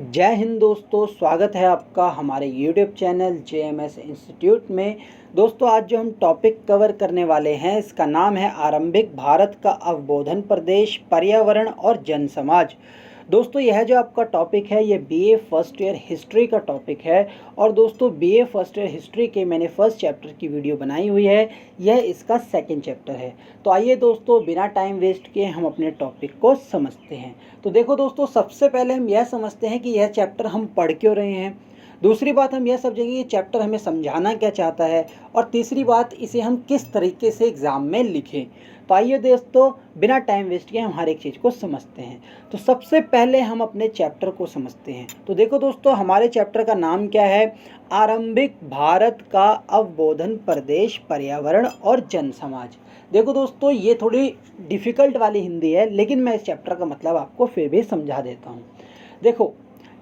जय हिंद दोस्तों, स्वागत है आपका हमारे YouTube चैनल JMS इंस्टीट्यूट में। दोस्तों, आज जो हम टॉपिक कवर करने वाले हैं इसका नाम है आरंभिक भारत का अवबोधन प्रदेश, पर्यावरण और जन समाज। दोस्तों, यह जो आपका टॉपिक है ये BA फर्स्ट ईयर हिस्ट्री का टॉपिक है। और दोस्तों, BA फर्स्ट ईयर हिस्ट्री के मैंने फर्स्ट चैप्टर की वीडियो बनाई हुई है, यह इसका सेकंड चैप्टर है। तो आइए दोस्तों, बिना टाइम वेस्ट किए हम अपने टॉपिक को समझते हैं। तो देखो दोस्तों, सबसे पहले हम यह समझते हैं कि यह चैप्टर हम पढ़ क्यों रहे हैं। दूसरी बात, हम यह समझेंगे ये चैप्टर हमें समझाना क्या चाहता है। और तीसरी बात, इसे हम किस तरीके से एग्ज़ाम में लिखें। तो आइए दोस्तों, बिना टाइम वेस्ट किए हम हर एक चीज़ को समझते हैं। तो सबसे पहले हम अपने चैप्टर को समझते हैं। तो देखो दोस्तों, हमारे चैप्टर का नाम क्या है? आरंभिक भारत का अवबोधन प्रदेश, पर्यावरण और जन समाज। देखो दोस्तों, ये थोड़ी डिफ़िकल्ट वाली हिंदी है, लेकिन मैं इस चैप्टर का मतलब आपको फिर भी समझा देता हूँ। देखो,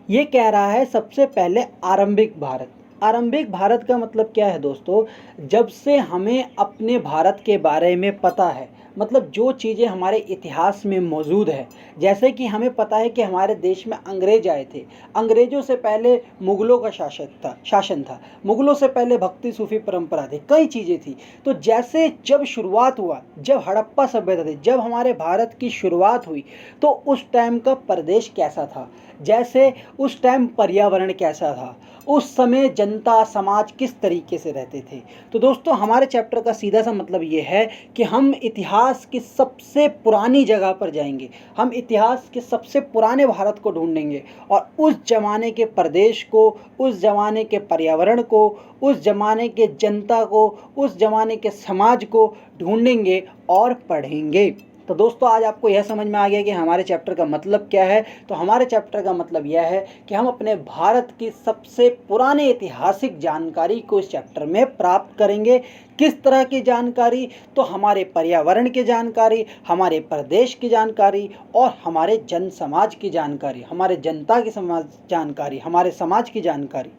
ये कह रहा है सबसे पहले आरंभिक भारत। आरंभिक भारत का मतलब क्या है दोस्तों? जब से हमें अपने भारत के बारे में पता है, मतलब जो चीज़ें हमारे इतिहास में मौजूद है। जैसे कि हमें पता है कि हमारे देश में अंग्रेज आए थे, अंग्रेज़ों से पहले मुग़लों का शासन था, मुग़लों से पहले भक्ति सूफ़ी परंपरा थी, कई चीज़ें थी। तो जैसे जब शुरुआत हुआ, जब हड़प्पा सभ्यता थी, जब हमारे भारत की शुरुआत हुई, तो उस टाइम का प्रदेश कैसा था, जैसे उस टाइम पर्यावरण कैसा था, उस समय जनता समाज किस तरीके से रहते थे। तो दोस्तों, हमारे चैप्टर का सीधा सा मतलब ये है कि हम इतिहास की सबसे पुरानी जगह पर जाएंगे, हम इतिहास के सबसे पुराने भारत को ढूंढेंगे और उस ज़माने के प्रदेश को, उस ज़माने के पर्यावरण को, उस ज़माने के जनता को, उस ज़माने के समाज को ढूंढेंगे और पढ़ेंगे। तो दोस्तों, आज आपको यह समझ में आ गया कि हमारे चैप्टर का मतलब क्या है। तो हमारे चैप्टर का मतलब यह है कि हम अपने भारत की सबसे पुराने ऐतिहासिक जानकारी को इस चैप्टर में प्राप्त करेंगे। किस तरह की जानकारी? तो हमारे पर्यावरण की जानकारी, हमारे प्रदेश की जानकारी और हमारे जन समाज की जानकारी, हमारे जनता की समाज जानकारी, हमारे समाज की जानकारी।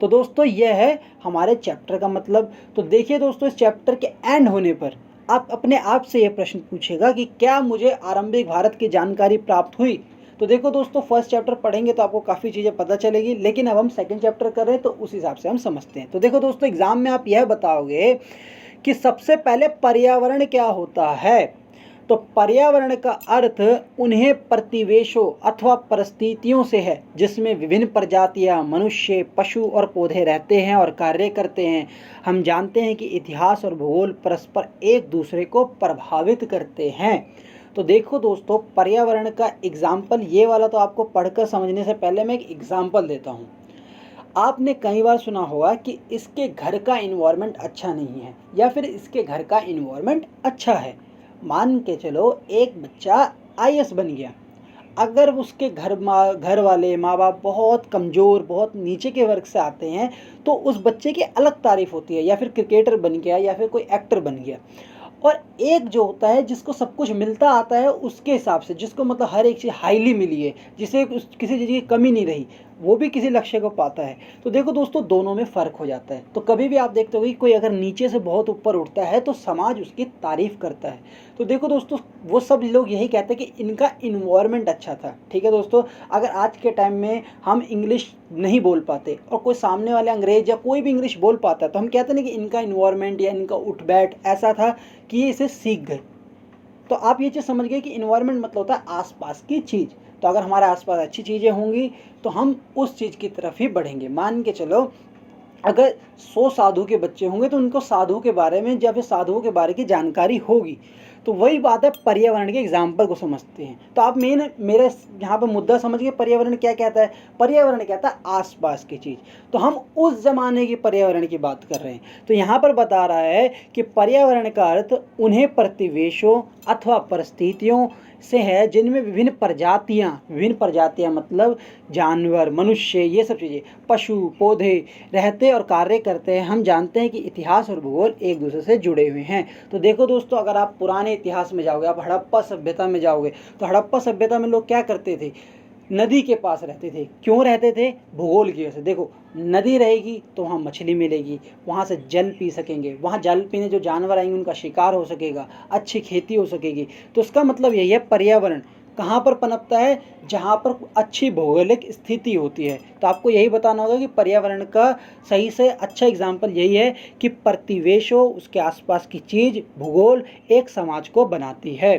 तो दोस्तों, यह है हमारे चैप्टर का मतलब। तो देखिए दोस्तों, इस चैप्टर के एंड होने पर आप अपने आप से ये प्रश्न पूछेगा कि क्या मुझे आरंभिक भारत की जानकारी प्राप्त हुई। तो देखो दोस्तों, फर्स्ट चैप्टर पढ़ेंगे तो आपको काफ़ी चीज़ें पता चलेगी, लेकिन अब हम सेकंड चैप्टर कर रहे हैं तो उस हिसाब से हम समझते हैं। तो देखो दोस्तों, एग्ज़ाम में आप यह बताओगे कि सबसे पहले पर्यावरण क्या होता है। तो पर्यावरण का अर्थ उन्हें प्रतिवेशों अथवा परिस्थितियों से है जिसमें विभिन्न प्रजातियां, मनुष्य, पशु और पौधे रहते हैं और कार्य करते हैं। हम जानते हैं कि इतिहास और भूगोल परस्पर एक दूसरे को प्रभावित करते हैं। तो देखो दोस्तों, पर्यावरण का एग्जाम्पल ये वाला तो आपको पढ़कर समझने से पहले मैं एक एग्जाम्पल देता हूँ। आपने कई बार सुना होगा कि इसके घर का इन्वायरमेंट अच्छा नहीं है या फिर इसके घर का इन्वायरमेंट अच्छा है। मान के चलो, एक बच्चा IAS बन गया, अगर उसके घर वाले माँ बाप बहुत कमज़ोर, बहुत नीचे के वर्ग से आते हैं, तो उस बच्चे की अलग तारीफ़ होती है। या फिर क्रिकेटर बन गया या फिर कोई एक्टर बन गया। और एक जो होता है जिसको सब कुछ मिलता आता है उसके हिसाब से, जिसको मतलब हर एक चीज़ हाईली मिली है, जिसे किसी चीज़ की कमी नहीं रही, वो भी किसी लक्ष्य को पाता है। तो देखो दोस्तों, दोनों में फ़र्क हो जाता है। तो कभी भी आप देखते हो कि कोई अगर नीचे से बहुत ऊपर उठता है तो समाज उसकी तारीफ़ करता है। तो देखो दोस्तों, वो सब लोग यही कहते हैं कि इनका इन्वायरमेंट अच्छा था। ठीक है दोस्तों, अगर आज के टाइम में हम इंग्लिश नहीं बोल पाते और कोई सामने वाले अंग्रेज या कोई भी इंग्लिश बोल पाता है, तो हम कहते नहीं कि इनका इन्वायरमेंट या इनका उठ बैठ ऐसा था कि ये इसे सीख गए। तो आप ये चीज़ समझ गए कि इन्वायरमेंट मतलब होता है आसपास की चीज़। तो अगर हमारे आसपास अच्छी चीज़ें होंगी तो हम उस चीज़ की तरफ ही बढ़ेंगे। मान के चलो, अगर 100 साधु के बच्चे होंगे तो उनको साधु के बारे में या फिर साधुओं के बारे की जानकारी होगी। तो वही बात है, पर्यावरण के एग्जाम्पल को समझते हैं। तो आप मेरा यहाँ पर मुद्दा समझ गए, पर्यावरण क्या कहता है? पर्यावरण कहता है आसपास की चीज़। तो हम उस ज़माने के पर्यावरण की बात कर रहे हैं। तो यहाँ पर बता रहा है कि पर्यावरण का अर्थ उन्हें प्रतिवेशों अथवा परिस्थितियों से है जिनमें विभिन्न प्रजातियाँ मतलब जानवर, मनुष्य, ये सब चीज़ें, पशु, पौधे रहते और कार्य करते हैं। हम जानते हैं कि इतिहास और भूगोल एक दूसरे से जुड़े हुए हैं। तो देखो दोस्तों, अगर आप पुराने इतिहास में जाओगे, आप हड़प्पा सभ्यता में जाओगे, तो हड़प्पा सभ्यता में लोग क्या करते थे? नदी के पास रहते थे। क्यों रहते थे? भूगोल की वजह से। देखो, नदी रहेगी तो वहाँ मछली मिलेगी, वहाँ से जल पी सकेंगे, वहाँ जल पीने जो जानवर आएंगे उनका शिकार हो सकेगा, अच्छी खेती हो सकेगी। तो इसका मतलब यही है, पर्यावरण कहाँ पर पनपता है? जहाँ पर अच्छी भौगोलिक स्थिति होती है। तो आपको यही बताना होगा कि पर्यावरण का सही से अच्छा एग्जाम्पल यही है कि प्रतिवेशों, उसके आसपास की चीज़, भूगोल एक समाज को बनाती है।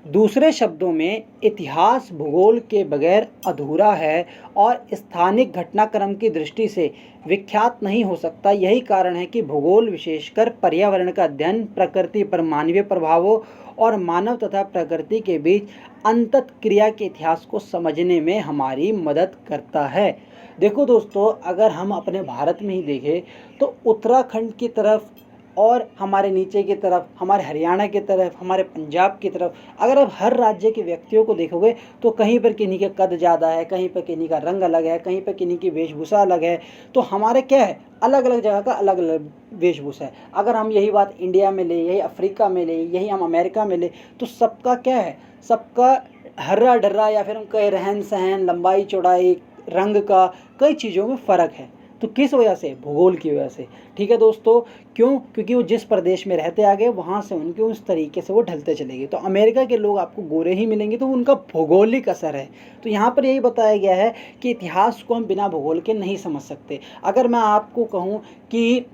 दूसरे शब्दों में इतिहास भूगोल के बगैर अधूरा है और स्थानिक घटनाक्रम की दृष्टि से विख्यात नहीं हो सकता। यही कारण है कि भूगोल, विशेषकर पर्यावरण का अध्ययन, प्रकृति पर मानवीय प्रभावों और मानव तथा प्रकृति के बीच अंतःक्रिया के इतिहास को समझने में हमारी मदद करता है। देखो दोस्तों, अगर हम अपने भारत में ही देखें तो उत्तराखंड की तरफ और हमारे नीचे की तरफ, हमारे हरियाणा की तरफ, हमारे पंजाब की तरफ, अगर आप हर राज्य के व्यक्तियों को देखोगे तो कहीं पर किन्हीं के कद ज़्यादा है, कहीं पर किन्हीं का रंग अलग है, कहीं पर किन्हीं की वेशभूषा अलग है। तो हमारे क्या है, अलग अलग जगह का अलग अलग वेशभूषा है। अगर हम यही बात इंडिया में ले, यही अफ्रीका में ले, यही हम अमेरिका में ले, तो सबका क्या है, सबका हर्रा डर्रा या फिर हम कहें रहन सहन, लंबाई चौड़ाई, रंग का, कई चीज़ों में फ़र्क है। तो किस वजह से? भूगोल की वजह से। ठीक है दोस्तों, क्यों? क्योंकि वो जिस प्रदेश में रहते आ गए वहाँ से उनके उस तरीके से वो ढलते चले गए। तो अमेरिका के लोग आपको गोरे ही मिलेंगे, तो उनका भौगोलिक असर है। तो यहाँ पर यही बताया गया है कि इतिहास को हम बिना भूगोल के नहीं समझ सकते। अगर मैं आपको कहूँ कि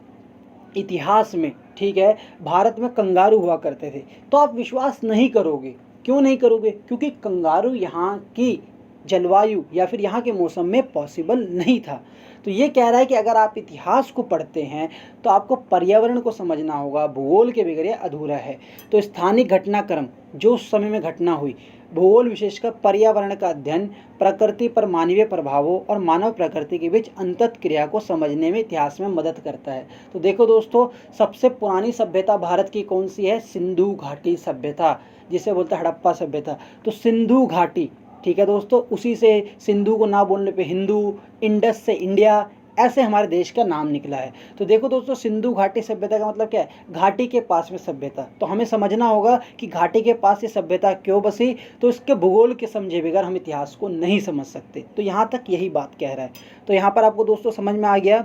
इतिहास में, ठीक है, भारत में कंगारू हुआ करते थे, तो आप विश्वास नहीं करोगे। क्यों नहीं करोगे? क्योंकि कंगारू यहाँ की जलवायु या फिर यहाँ के मौसम में पॉसिबल नहीं था। तो ये कह रहा है कि अगर आप इतिहास को पढ़ते हैं तो आपको पर्यावरण को समझना होगा, भूगोल के बगैर ये अधूरा है। तो स्थानिक घटनाक्रम, जो उस समय में घटना हुई, भूगोल विशेषकर पर्यावरण का अध्ययन, प्रकृति पर मानवीय प्रभावों और मानव प्रकृति के बीच अंतःक्रिया को समझने में इतिहास में मदद करता है। तो देखो दोस्तों, सबसे पुरानी सभ्यता भारत की कौन सी है? सिंधु घाटी सभ्यता, जिसे बोलते हैं हड़प्पा सभ्यता। तो सिंधु घाटी, ठीक है दोस्तों, उसी से सिंधु को ना बोलने पे हिंदू, इंडस से इंडिया, ऐसे हमारे देश का नाम निकला है। तो देखो दोस्तों, सिंधु घाटी सभ्यता का मतलब क्या है? घाटी के पास में सभ्यता। तो हमें समझना होगा कि घाटी के पास ये सभ्यता क्यों बसी। तो इसके भूगोल के समझे बगैर हम इतिहास को नहीं समझ सकते। तो यहाँ तक यही बात कह रहा है। तो यहाँ पर आपको दोस्तों समझ में आ गया,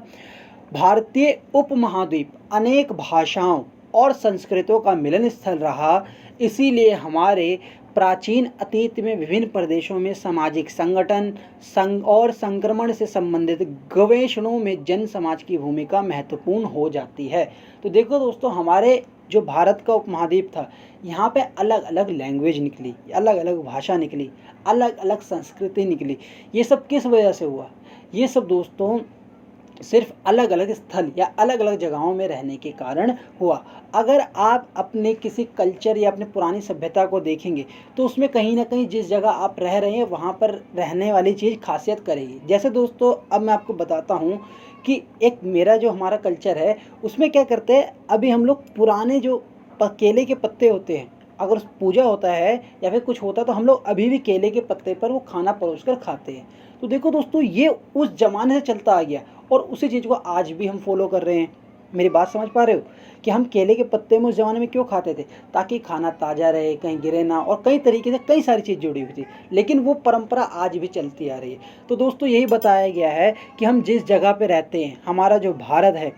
भारतीय उपमहाद्वीप अनेक भाषाओं और संस्कृतियों का मिलन स्थल रहा, इसीलिए हमारे प्राचीन अतीत में विभिन्न प्रदेशों में सामाजिक संगठन और संक्रमण से संबंधित गवेषणों में जन समाज की भूमिका महत्वपूर्ण हो जाती है। तो देखो दोस्तों, हमारे जो भारत का उपमहाद्वीप था, यहाँ पे अलग अलग लैंग्वेज निकली, अलग अलग भाषा निकली, अलग अलग संस्कृति निकली। ये सब किस वजह से हुआ? ये सब दोस्तों सिर्फ अलग अलग स्थल या अलग अलग जगहों में रहने के कारण हुआ। अगर आप अपने किसी कल्चर या अपने पुरानी सभ्यता को देखेंगे तो उसमें कहीं ना कहीं जिस जगह आप रह रहे हैं वहाँ पर रहने वाली चीज़ खासियत करेगी। जैसे दोस्तों, अब मैं आपको बताता हूँ कि एक मेरा जो हमारा कल्चर है उसमें क्या करते हैं, अभी हम लोग पुराने जो केले के पत्ते होते हैं, अगर पूजा होता है या फिर कुछ होता है तो हम लोग अभी भी केले के पत्ते पर वो खाना परोस कर खाते हैं। तो देखो दोस्तों, ये उस ज़माने से चलता आ गया और उसी चीज़ को आज भी हम फॉलो कर रहे हैं। मेरी बात समझ पा रहे हो कि हम केले के पत्ते में उस ज़माने में क्यों खाते थे? ताकि खाना ताज़ा रहे, कहीं गिरे ना, और कई तरीके से कई सारी चीज़ जुड़ी हुई थी। लेकिन वो परंपरा आज भी चलती आ रही है। तो दोस्तों, यही बताया गया है कि हम जिस जगह पे रहते हैं, हमारा जो भारत है,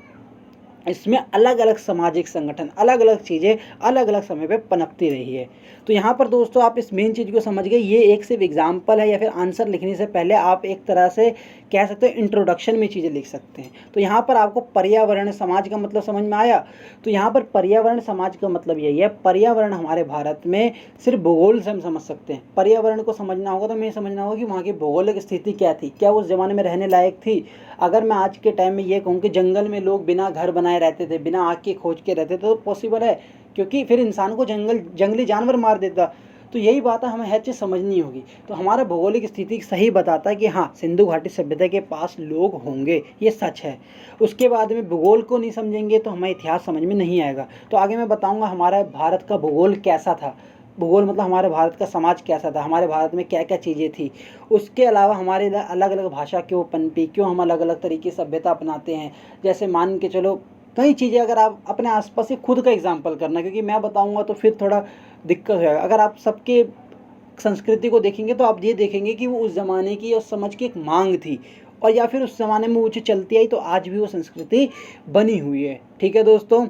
इसमें अलग अलग सामाजिक संगठन, अलग अलग चीज़ें अलग अलग समय पे पनपती रही है। तो यहाँ पर दोस्तों आप इस मेन चीज़ को समझ गए। ये एक सिर्फ एग्जाम्पल है, या फिर आंसर लिखने से पहले आप एक तरह से कह सकते हो इंट्रोडक्शन में चीज़ें लिख सकते हैं। तो यहाँ पर आपको पर्यावरण समाज का मतलब समझ में आया। तो यहाँ पर पर्यावरण समाज का मतलब यही है, पर्यावरण हमारे भारत में सिर्फ भूगोल से हम समझ सकते हैं। पर्यावरण को समझना होगा तो हमें समझना होगा कि वहाँ की भौगोलिक स्थिति क्या थी, क्या उस ज़माने में रहने लायक थी। अगर मैं आज के टाइम में ये कहूँ कि जंगल में लोग बिना घर बनाए रहते थे, बिना आग की खोज के रहते थे, तो पॉसिबल है, क्योंकि फिर इंसान को जंगली जानवर मार देता। तो यही बात है, हमें हर चीज़ समझनी होगी। तो हमारा भौगोलिक स्थिति सही बताता है कि हाँ, सिंधु घाटी सभ्यता के पास लोग होंगे, ये सच है। उसके बाद में भूगोल को नहीं समझेंगे तो हमें इतिहास समझ में नहीं आएगा। तो आगे मैं बताऊँगा हमारा भारत का भूगोल कैसा था। भूगोल मतलब हमारे भारत का समाज कैसा था, हमारे भारत में क्या क्या चीज़ें थी। उसके अलावा हमारे अलग अलग भाषा क्यों पनपी, क्यों हम अलग अलग तरीके से सभ्यता अपनाते हैं। जैसे मान के चलो कई चीज़ें, अगर आप अपने आसपास से खुद का एग्जाम्पल करना, क्योंकि मैं बताऊंगा तो फिर थोड़ा दिक्कत हो जाएगा। अगर आप सबके संस्कृति को देखेंगे तो आप ये देखेंगे कि वो उस ज़माने की और समझ की एक मांग थी, और या फिर उस ज़माने में वो चीज़ चलती आई तो आज भी वो संस्कृति बनी हुई है। ठीक है दोस्तों,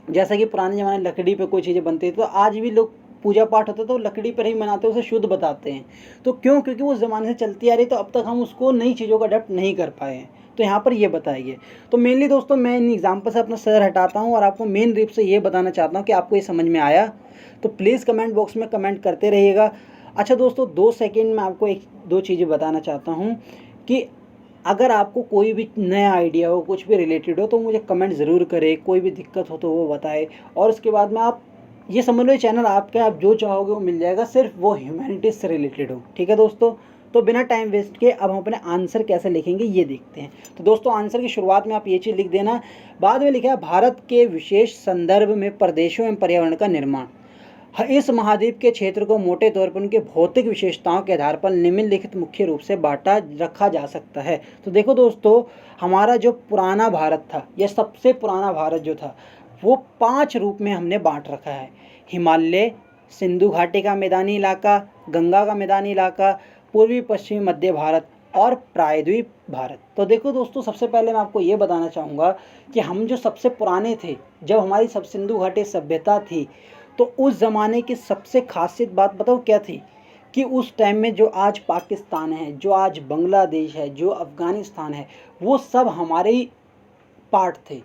जैसा कि पुराने ज़माने लकड़ी पे कोई चीज़ें बनती थी तो आज भी लोग पूजा पाठ होता है तो लकड़ी पर ही मनाते हैं, उसे शुद्ध बताते हैं। तो क्यों? क्योंकि वो ज़माने से चलती आ रही, तो अब तक हम उसको नई चीज़ों को अडेप्ट नहीं कर पाए हैं। तो यहाँ पर ये बताया गया। तो मेनली दोस्तों मैं इन एग्जाम्पल से अपना सर हटाता हूँ और आपको मेन रूप से ये बताना चाहता हूँ कि आपको ये समझ में आया। तो प्लीज़ कमेंट बॉक्स में कमेंट करते रहिएगा। अच्छा दोस्तों, 2 सेकंड में आपको 1-2 चीज़ें बताना चाहता हूँ कि अगर आपको कोई भी नया आइडिया हो, कुछ भी रिलेटेड हो, तो मुझे कमेंट ज़रूर करें। कोई भी दिक्कत हो तो वो बताएं। और उसके बाद में आप ये समझ लो चैनल आपका, आप जो चाहोगे वो मिल जाएगा, सिर्फ वो ह्यूमैनिटीज़ से रिलेटेड हो। ठीक है दोस्तों? तो बिना टाइम वेस्ट किए अब हम अपने आंसर कैसे लिखेंगे ये देखते हैं। तो दोस्तों आंसर की शुरुआत में आप ये चीज़ लिख देना। बाद में लिखा है भारत के विशेष संदर्भ में प्रदेशों एवं पर्यावरण का निर्माण। इस महाद्वीप के क्षेत्र को मोटे तौर पर उनके भौतिक विशेषताओं के आधार पर निम्नलिखित मुख्य रूप से बांटा रखा जा सकता है। तो देखो दोस्तों, हमारा जो पुराना भारत था, यह सबसे पुराना भारत जो था, वो 5 रूप में हमने बांट रखा है। हिमालय, सिंधु घाटी का मैदानी इलाका, गंगा का मैदानी इलाका, पूर्वी पश्चिमी मध्य भारत और प्रायद्वीप भारत। तो देखो दोस्तों, सबसे पहले मैं आपको ये बताना चाहूँगा कि हम जो सबसे पुराने थे, जब हमारी सब सिंधु घाटी सभ्यता थी, तो उस ज़माने की सबसे खासियत बात बताओ क्या थी? कि उस टाइम में जो आज पाकिस्तान है, जो आज बांग्लादेश है, जो अफ़गानिस्तान है, वो सब हमारे ही पार्ट थे।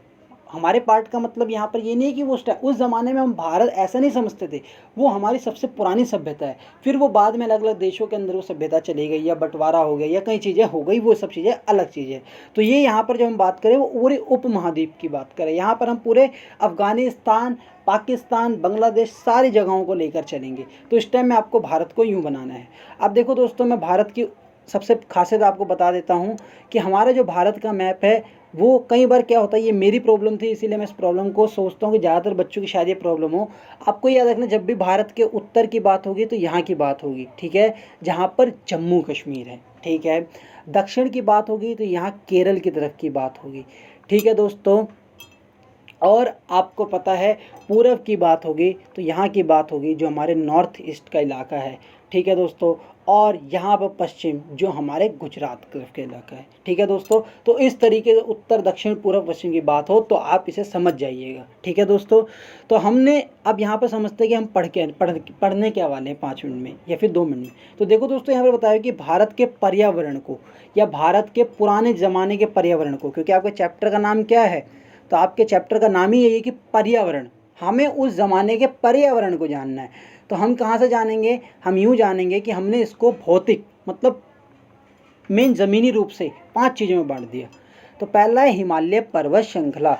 हमारे पार्ट का मतलब यहाँ पर ये नहीं है कि वो उस ज़माने में हम भारत ऐसा नहीं समझते थे, वो हमारी सबसे पुरानी सभ्यता है। फिर वो बाद में अलग अलग देशों के अंदर वो सभ्यता चली गई, या बंटवारा हो गया, या कई चीज़ें हो गई, वो सब चीज़ें अलग चीज़ है। तो ये यहाँ पर जब हम बात करें वो पूरे उपमहाद्वीप की बात करें, यहाँ पर हम पूरे अफ़गानिस्तान, पाकिस्तान, बांग्लादेश सारी जगहों को लेकर चलेंगे। तो इस टाइम में आपको भारत को यूँ बनाना है। अब देखो दोस्तों, मैं भारत की सबसे खासियत आपको बता देता हूँ कि हमारा जो भारत का मैप है, वो कई बार क्या होता है, ये मेरी प्रॉब्लम थी, इसीलिए मैं इस प्रॉब्लम को सोचता हूँ कि ज़्यादातर बच्चों की शायद ये प्रॉब्लम हो। आपको याद रखना, जब भी भारत के उत्तर की बात होगी तो यहाँ की बात होगी, ठीक है, जहाँ पर जम्मू कश्मीर है, ठीक है। दक्षिण की बात होगी तो यहाँ केरल की तरफ की बात होगी, ठीक है दोस्तों। और आपको पता है पूरब की बात होगी तो यहाँ की बात होगी जो हमारे नॉर्थ ईस्ट का इलाका है, ठीक है दोस्तों। और यहाँ पर पश्चिम जो हमारे गुजरात तरफ का इलाका है, ठीक है दोस्तों। तो इस तरीके से उत्तर दक्षिण पूर्व पश्चिम की बात हो तो आप इसे समझ जाइएगा, ठीक है दोस्तों। तो हमने अब यहाँ पर समझते हैं कि हम पढ़ने क्या वाले हैं 5 मिनट में या फिर 2 मिनट में। तो देखो दोस्तों, यहाँ पर बताया कि भारत के पर्यावरण को, या भारत के पुराने ज़माने के पर्यावरण को, क्योंकि आपके चैप्टर का नाम क्या है, तो आपके चैप्टर का नाम ही यही है कि पर्यावरण। हमें उस ज़माने के पर्यावरण को जानना है। तो हम कहाँ से जानेंगे? हम यूँ जानेंगे कि हमने इसको भौतिक मतलब मेन ज़मीनी रूप से 5 चीज़ों में बांट दिया। तो पहला है हिमालय पर्वत श्रृंखला।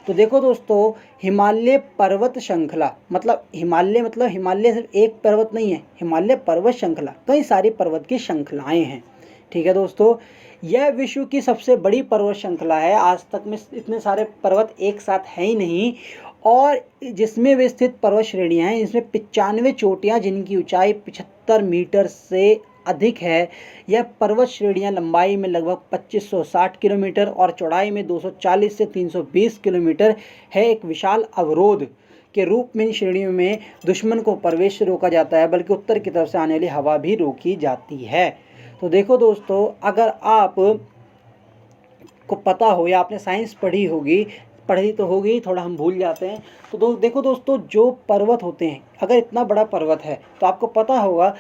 तो देखो दोस्तों, हिमालय पर्वत श्रृंखला मतलब हिमालय सिर्फ एक पर्वत नहीं है, हिमालय पर्वत श्रृंखला कई सारी पर्वत की श्रृंखलाएँ हैं, ठीक है दोस्तों। यह विश्व की सबसे बड़ी पर्वत श्रृंखला है। आज तक में इतने सारे पर्वत एक साथ हैं ही नहीं। और जिसमें वे स्थित पर्वत श्रेणियाँ हैं, इसमें 95 चोटियाँ जिनकी ऊंचाई 75 मीटर से अधिक है। यह पर्वत श्रेणियाँ लंबाई में लगभग 2560 किलोमीटर और चौड़ाई में 240 से 320 किलोमीटर है। एक विशाल अवरोध के रूप में इन श्रेणियों में दुश्मन को प्रवेश से रोका जाता है, बल्कि उत्तर की तरफ से आने वाली हवा भी रोकी जाती है। तो देखो दोस्तों, अगर आप को पता हो या आपने साइंस पढ़ी तो होगी, थोड़ा हम भूल जाते हैं। तो देखो दोस्तों, जो पर्वत होते हैं, अगर इतना बड़ा पर्वत है तो आपको पता होगा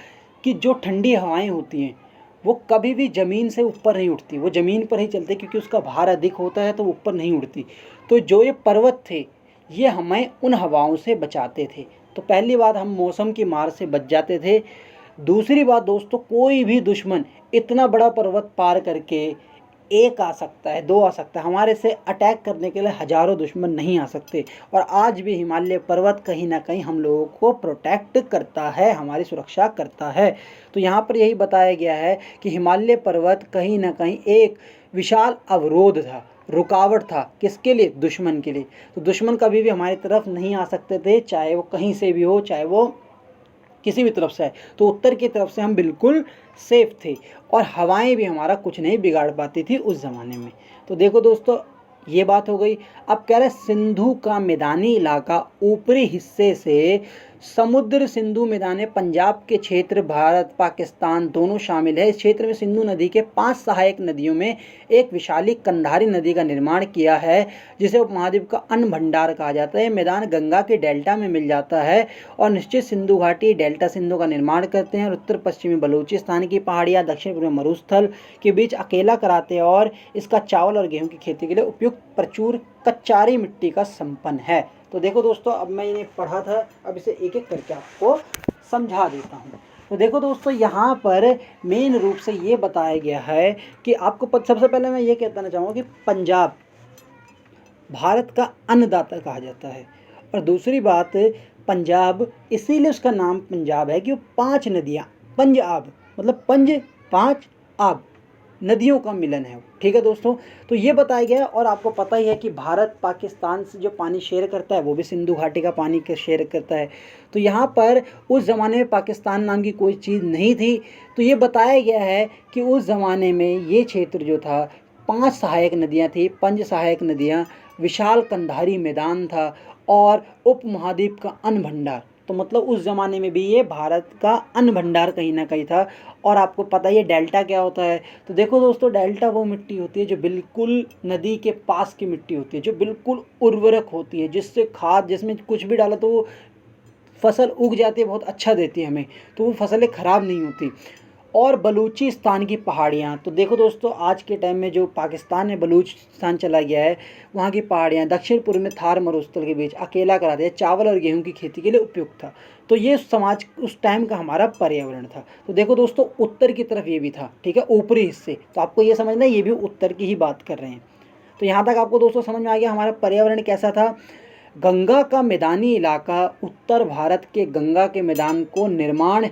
कि जो ठंडी हवाएं होती हैं वो कभी भी ज़मीन से ऊपर नहीं उठती, वो ज़मीन पर ही चलती, क्योंकि उसका भार अधिक होता है तो ऊपर नहीं उड़ती। तो जो ये पर्वत थे ये हमें उन हवाओं से बचाते थे। तो पहली बात, हम मौसम की मार से बच जाते थे। दूसरी बात दोस्तों, कोई भी दुश्मन इतना बड़ा पर्वत पार करके एक आ सकता है, 2 आ सकता है, हमारे से अटैक करने के लिए हज़ारों दुश्मन नहीं आ सकते। और आज भी हिमालय पर्वत कहीं ना कहीं हम लोगों को प्रोटेक्ट करता है, हमारी सुरक्षा करता है। तो यहाँ पर यही बताया गया है कि हिमालय पर्वत कहीं ना कहीं एक विशाल अवरोध था, रुकावट था, किसके लिए? दुश्मन के लिए। तो दुश्मन कभी भी हमारी तरफ नहीं आ सकते थे, चाहे वो कहीं से भी हो, चाहे वो किसी भी तरफ से है। तो उत्तर की तरफ से हम बिल्कुल सेफ थे और हवाएं भी हमारा कुछ नहीं बिगाड़ पाती थी उस ज़माने में। तो देखो दोस्तों, ये बात हो गई। अब कह रहे सिंधु का मैदानी इलाका ऊपरी हिस्से से समुद्र सिंधु मैदान में पंजाब के क्षेत्र भारत पाकिस्तान दोनों शामिल है। इस क्षेत्र में सिंधु नदी के 5 सहायक नदियों में एक विशाली कंधारी नदी का निर्माण किया है, जिसे उपमहाद्वीप का अन्न भंडार कहा जाता है। मैदान गंगा के डेल्टा में मिल जाता है और निश्चित सिंधु घाटी डेल्टा सिंधु का निर्माण करते हैं और उत्तर पश्चिमी बलूचिस्तान की पहाड़ियाँ दक्षिण पूर्व मरुस्थल के बीच अकेला कराते हैं और इसका चावल और गेहूं की खेती के लिए उपयुक्त प्रचुर कच्चारी मिट्टी का संपन्न है। तो देखो दोस्तों, अब मैं इन्हें पढ़ा था, अब इसे एक एक करके आपको समझा देता हूँ। तो देखो दोस्तों, यहाँ पर मेन रूप से ये बताया गया है कि आपको सबसे पहले मैं ये कहना चाहूँगा कि पंजाब भारत का अन्नदाता कहा जाता है। और दूसरी बात, पंजाब इसीलिए उसका नाम पंजाब है कि वो 5 नदियाँ, पंजाब मतलब पंज 5 आब नदियों का मिलन है। ठीक है दोस्तों, तो ये बताया गया। और आपको पता ही है कि भारत पाकिस्तान से जो पानी शेयर करता है वो भी सिंधु घाटी का पानी का शेयर करता है। तो यहाँ पर उस ज़माने में पाकिस्तान नाम की कोई चीज़ नहीं थी। तो ये बताया गया है कि उस ज़माने में ये क्षेत्र जो था 5 सहायक नदियाँ थी, 5 सहायक नदियाँ, विशाल कंधारी मैदान था और उपमहाद्वीप का अन्न भंडार। तो मतलब उस ज़माने में भी ये भारत का अन्न भंडार कहीं ना कहीं था। और आपको पता ही है डेल्टा क्या होता है। तो देखो दोस्तों, डेल्टा वो मिट्टी होती है जो बिल्कुल नदी के पास की मिट्टी होती है, जो बिल्कुल उर्वरक होती है, जिससे खाद, जिसमें कुछ भी डाला तो वो फसल उग जाती है, बहुत अच्छा देती है हमें, तो वो फसलें ख़राब नहीं होती। और बलूचिस्तान की पहाड़ियाँ, तो देखो दोस्तों, आज के टाइम में जो पाकिस्तान में बलूचिस्तान चला गया है, वहाँ की पहाड़ियाँ दक्षिण पूर्व में थार मरुस्थल के बीच अकेला करा दिया, चावल और गेहूं की खेती के लिए उपयुक्त था। तो ये समाज उस टाइम का हमारा पर्यावरण था। तो देखो दोस्तों, उत्तर की तरफ ये भी था, ठीक है, ऊपरी हिस्से। तो आपको ये समझना है ये भी उत्तर की ही बात कर रहे हैं। तो यहाँ तक आपको दोस्तों समझ में आ गया हमारा पर्यावरण कैसा था। गंगा का मैदानी इलाका उत्तर भारत के गंगा के मैदान को निर्माण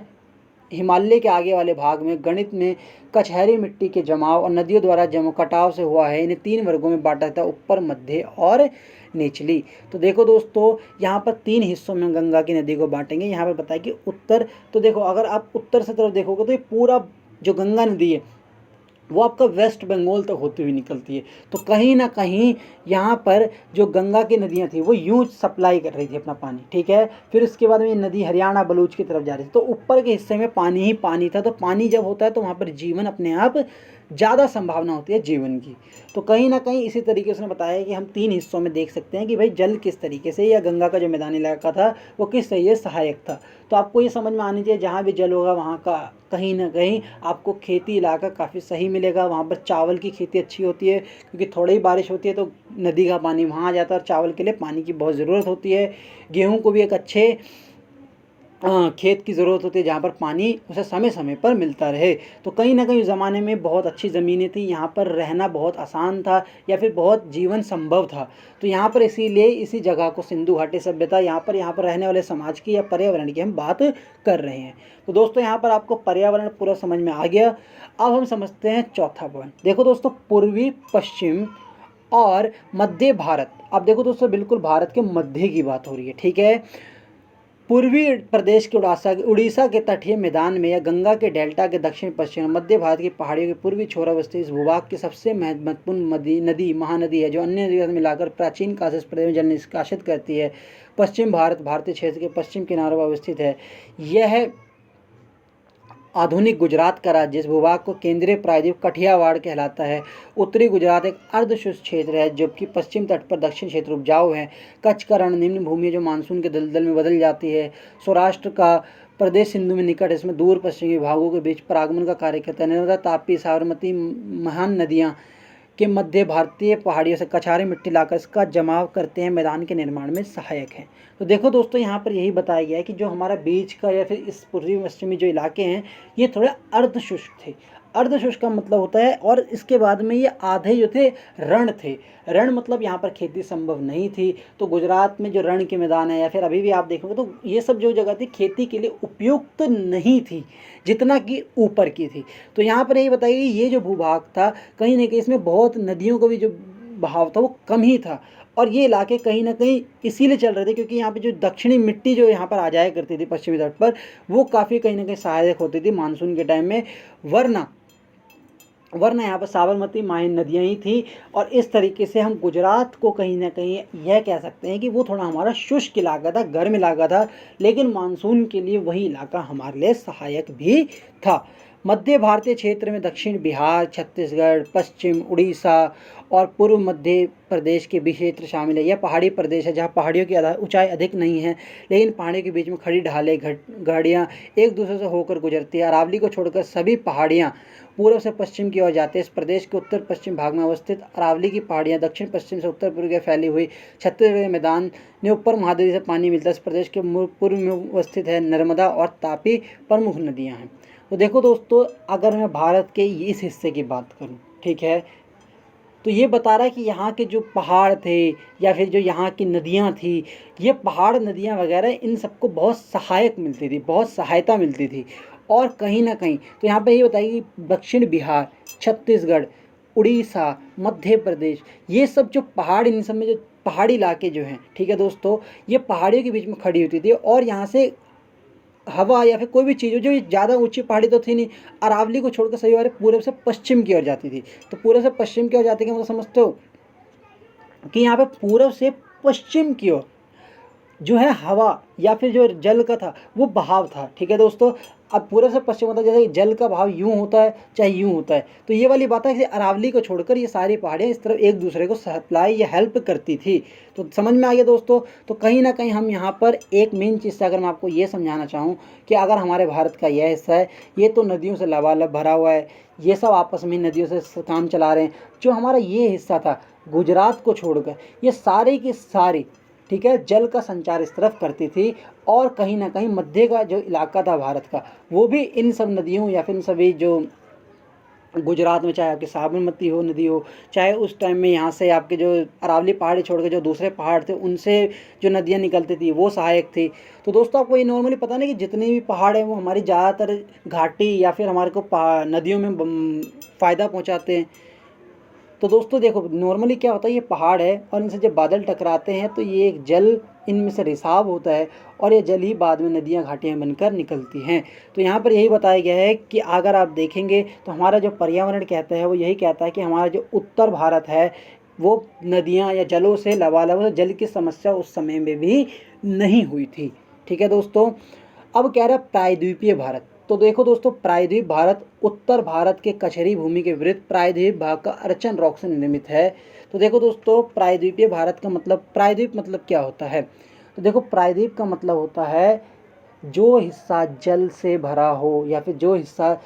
हिमालय के आगे वाले भाग में गणित में कचहरी मिट्टी के जमाव और नदियों द्वारा जम कटाव से हुआ है। इन्हें 3 वर्गों में बांटा था, ऊपर, मध्य और निचली। तो देखो दोस्तों, यहाँ पर 3 हिस्सों में गंगा की नदी को बांटेंगे। यहाँ पर बताया कि उत्तर, तो देखो अगर आप उत्तर से तरफ देखोगे तो ये पूरा जो गंगा नदी है वो आपका वेस्ट बंगाल तक होती हुई निकलती है। तो कहीं ना कहीं यहाँ पर जो गंगा की नदियाँ थी वो यूँ सप्लाई कर रही थी अपना पानी, ठीक है। फिर उसके बाद में ये नदी हरियाणा बलूच की तरफ जा रही थी, तो ऊपर के हिस्से में पानी ही पानी था। तो पानी जब होता है तो वहाँ पर जीवन अपने आप ज़्यादा संभावना होती है जीवन की। तो कहीं ना कहीं इसी तरीके से बताया कि हम 3 हिस्सों में देख सकते हैं कि भाई जल किस तरीके से, या गंगा का जो मैदानी इलाका था वो किस तरीके से सहायक था। तो आपको ये समझ में आनी चाहिए जहाँ भी जल होगा वहाँ का कहीं ना कहीं आपको खेती इलाका काफ़ी सही मिलेगा। वहाँ पर चावल की खेती अच्छी होती है, क्योंकि थोड़ी ही बारिश होती है तो नदी का पानी वहाँ आ जाता है और चावल के लिए पानी की बहुत ज़रूरत होती है। गेहूँ को भी एक अच्छे खेत की ज़रूरत होती है जहाँ पर पानी उसे समय समय पर मिलता रहे। तो कहीं ना कहीं उस ज़माने में बहुत अच्छी ज़मीनें थी, यहाँ पर रहना बहुत आसान था या फिर बहुत जीवन संभव था। तो यहाँ पर इसीलिए इसी जगह को सिंधु घाटी सभ्यता, यहाँ पर रहने वाले समाज की या पर्यावरण की हम बात कर रहे हैं। तो दोस्तों, यहाँ पर आपको पर्यावरण पूरा समझ में आ गया। अब हम समझते हैं चौथा पॉइंट। देखो दोस्तों, पूर्वी, पश्चिम और मध्य भारत। अब देखो दोस्तों, बिल्कुल भारत के मध्य की बात हो रही है, ठीक है। पूर्वी प्रदेश के उड़ीसा के तटीय मैदान में या गंगा के डेल्टा के दक्षिण पश्चिम मध्य भारत की पहाड़ियों के पूर्वी छोर अवस्थित इस भूभाग की सबसे महत्वपूर्ण नदी महानदी है, जो अन्य नदियों से मिलाकर प्राचीन काशी प्रदेश में जल निष्कासित करती है। पश्चिम भारत भारतीय क्षेत्र के पश्चिम किनारों पर अवस्थित है। यह आधुनिक गुजरात का राज्य इस भूभाग को केंद्रीय प्रायद्वीप कठियावाड़ कहलाता है। उत्तरी गुजरात एक अर्धशुष्क क्षेत्र है, जबकि पश्चिम तट पर दक्षिण क्षेत्र उपजाऊ है। कच्छ का रण निम्न भूमि जो मानसून के दलदल में बदल जाती है। सौराष्ट्र का प्रदेश सिंधु में निकट, इसमें दूर पश्चिमी भागों के बीच परागमन का कार्य करता है। नर्मदा, तापी, साबरमती महान नदियाँ के मध्य भारतीय पहाड़ियों से कछारी मिट्टी लाकर इसका जमाव करते हैं, मैदान के निर्माण में सहायक है। तो देखो दोस्तों, यहाँ पर यही बताया गया है कि जो हमारा बीच का या फिर इस पूर्वी पश्चिमी जो इलाके हैं ये थोड़े अर्धशुष्क थे। अर्धशुष्क का मतलब होता है, और इसके बाद में ये आधे जो थे रण थे। रण मतलब यहाँ पर खेती संभव नहीं थी। तो गुजरात में जो रण के मैदान है या फिर अभी भी आप देखोगे तो ये सब जो जगह थी खेती के लिए उपयुक्त नहीं थी जितना कि ऊपर की थी। तो यहाँ पर यही बताइए ये जो भूभाग था कहीं ना कहीं इसमें बहुत नदियों का भी जो बहाव था वो कम ही था। और ये इलाके कहीं ना कहीं इसीलिए चल रहे थे क्योंकि यहाँ पे जो दक्षिणी मिट्टी जो यहाँ पर आ जाया करती थी पश्चिमी तट पर, वो काफ़ी कहीं ना कहीं सहायक होती थी मानसून के टाइम में। वरना वरना यहाँ पर साबरमती माही नदियाँ ही थी। और इस तरीके से हम गुजरात को कहीं ना कहीं यह कह सकते हैं कि वो थोड़ा हमारा शुष्क इलाका था, गर्म इलाका था, लेकिन मानसून के लिए वही इलाका हमारे लिए सहायक भी था। मध्य भारतीय क्षेत्र में दक्षिण बिहार, छत्तीसगढ़, पश्चिम उड़ीसा और पूर्व मध्य प्रदेश के भी क्षेत्र शामिल है। यह पहाड़ी प्रदेश है जहाँ पहाड़ियों की ऊंचाई अधिक नहीं है, लेकिन पहाड़ियों के बीच में खड़ी ढालें घाड़ियाँ एक दूसरे से होकर गुजरती है। अरावली को छोड़कर सभी पहाड़ियाँ पूर्व से पश्चिम की ओर जाते हैं। इस प्रदेश के उत्तर पश्चिम भाग में अवस्थित अरावली की पहाड़ियाँ दक्षिण पश्चिम से उत्तर पूर्व की फैली हुई छत्तीसगढ़ के मैदान ने ऊपर महादेवी से पानी मिलता है। इस प्रदेश के पूर्व में अवस्थित है नर्मदा और तापी प्रमुख नदियाँ हैं। तो देखो दोस्तों, अगर मैं भारत के इस हिस्से की बात करूँ, ठीक है, तो ये बता रहा है कि यहाँ के जो पहाड़ थे या फिर जो यहाँ की नदियाँ थी, ये पहाड़ नदियाँ वगैरह इन सबको बहुत सहायक मिलती थी, बहुत सहायता मिलती थी। और कहीं ना कहीं तो यहाँ पे ये बताइए कि दक्षिण बिहार, छत्तीसगढ़, उड़ीसा, मध्य प्रदेश, ये सब जो पहाड़, इन सब में जो पहाड़ी इलाके जो हैं, ठीक है दोस्तों, ये पहाड़ियों के बीच में खड़ी होती थी और यहाँ से हवा या फिर कोई भी चीज़ हो, जो ज़्यादा ऊंची पहाड़ी तो थी नहीं, अरावली को छोड़कर सभी बार पूर्व से पश्चिम की ओर जाती थी। तो पूर्व से पश्चिम की ओर जाते के मतलब समझते हो कि यहाँ पे पूर्व से पश्चिम की ओर जो है हवा या फिर जो जल का था वो बहाव था, ठीक है दोस्तों। अब पूर्व से पश्चिम होता है, जैसे जल का बहाव यूँ होता है चाहे यूँ होता है, तो ये वाली बात है कि अरावली को छोड़कर ये सारी पहाड़ियाँ इस तरफ एक दूसरे को सप्लाई या हेल्प करती थी। तो समझ में आ गया दोस्तों। तो कहीं ना कहीं हम यहाँ पर एक मेन चीज़ से अगर मैं आपको ये समझाना चाहूँ कि अगर हमारे भारत का यह हिस्सा है, ये तो नदियों से लबालब भरा हुआ है, ये सब आपस में नदियों से काम चला रहे हैं। जो हमारा ये हिस्सा था गुजरात को छोड़कर, ये सारी की सारी, ठीक है, जल का संचार इस तरफ करती थी। और कहीं ना कहीं मध्य का जो इलाका था भारत का, वो भी इन सब नदियों या फिर इन सभी जो गुजरात में, चाहे आपकी साबरमती हो नदी हो, चाहे उस टाइम में यहाँ से आपके जो अरावली पहाड़ी छोड़ के जो दूसरे पहाड़ थे उनसे जो नदियाँ निकलती थी वो सहायक थी। तो दोस्तों आपको ये नॉर्मली पता नहीं कि जितने भी पहाड़ हैं वो हमारी ज़्यादातर घाटी या फिर हमारे को नदियों में फ़ायदा पहुँचाते हैं। तो दोस्तों देखो, नॉर्मली क्या होता है, ये पहाड़ है और इनसे जब बादल टकराते हैं तो ये एक जल इनमें से रिसाव होता है और ये जल ही बाद में नदियाँ घाटियाँ बनकर निकलती हैं। तो यहाँ पर यही बताया गया है कि अगर आप देखेंगे तो हमारा जो पर्यावरण कहता है वो यही कहता है कि हमारा जो उत्तर भारत है वो नदियाँ या जलों से लबालब, जल की समस्या उस समय में भी नहीं हुई थी, ठीक है दोस्तों। अब कह रहा है प्रायद्वीपीय भारत। तो देखो दोस्तों, प्रायद्वीप भारत उत्तर भारत के कछरी भूमि के विरुद्ध प्रायद्वीप भाग का अर्चन रॉक से निर्मित है। तो देखो दोस्तों, प्रायद्वीपीय भारत का मतलब, प्रायद्वीप मतलब क्या होता है, तो देखो प्रायद्वीप का मतलब होता है जो हिस्सा जल से भरा हो या फिर जो हिस्सा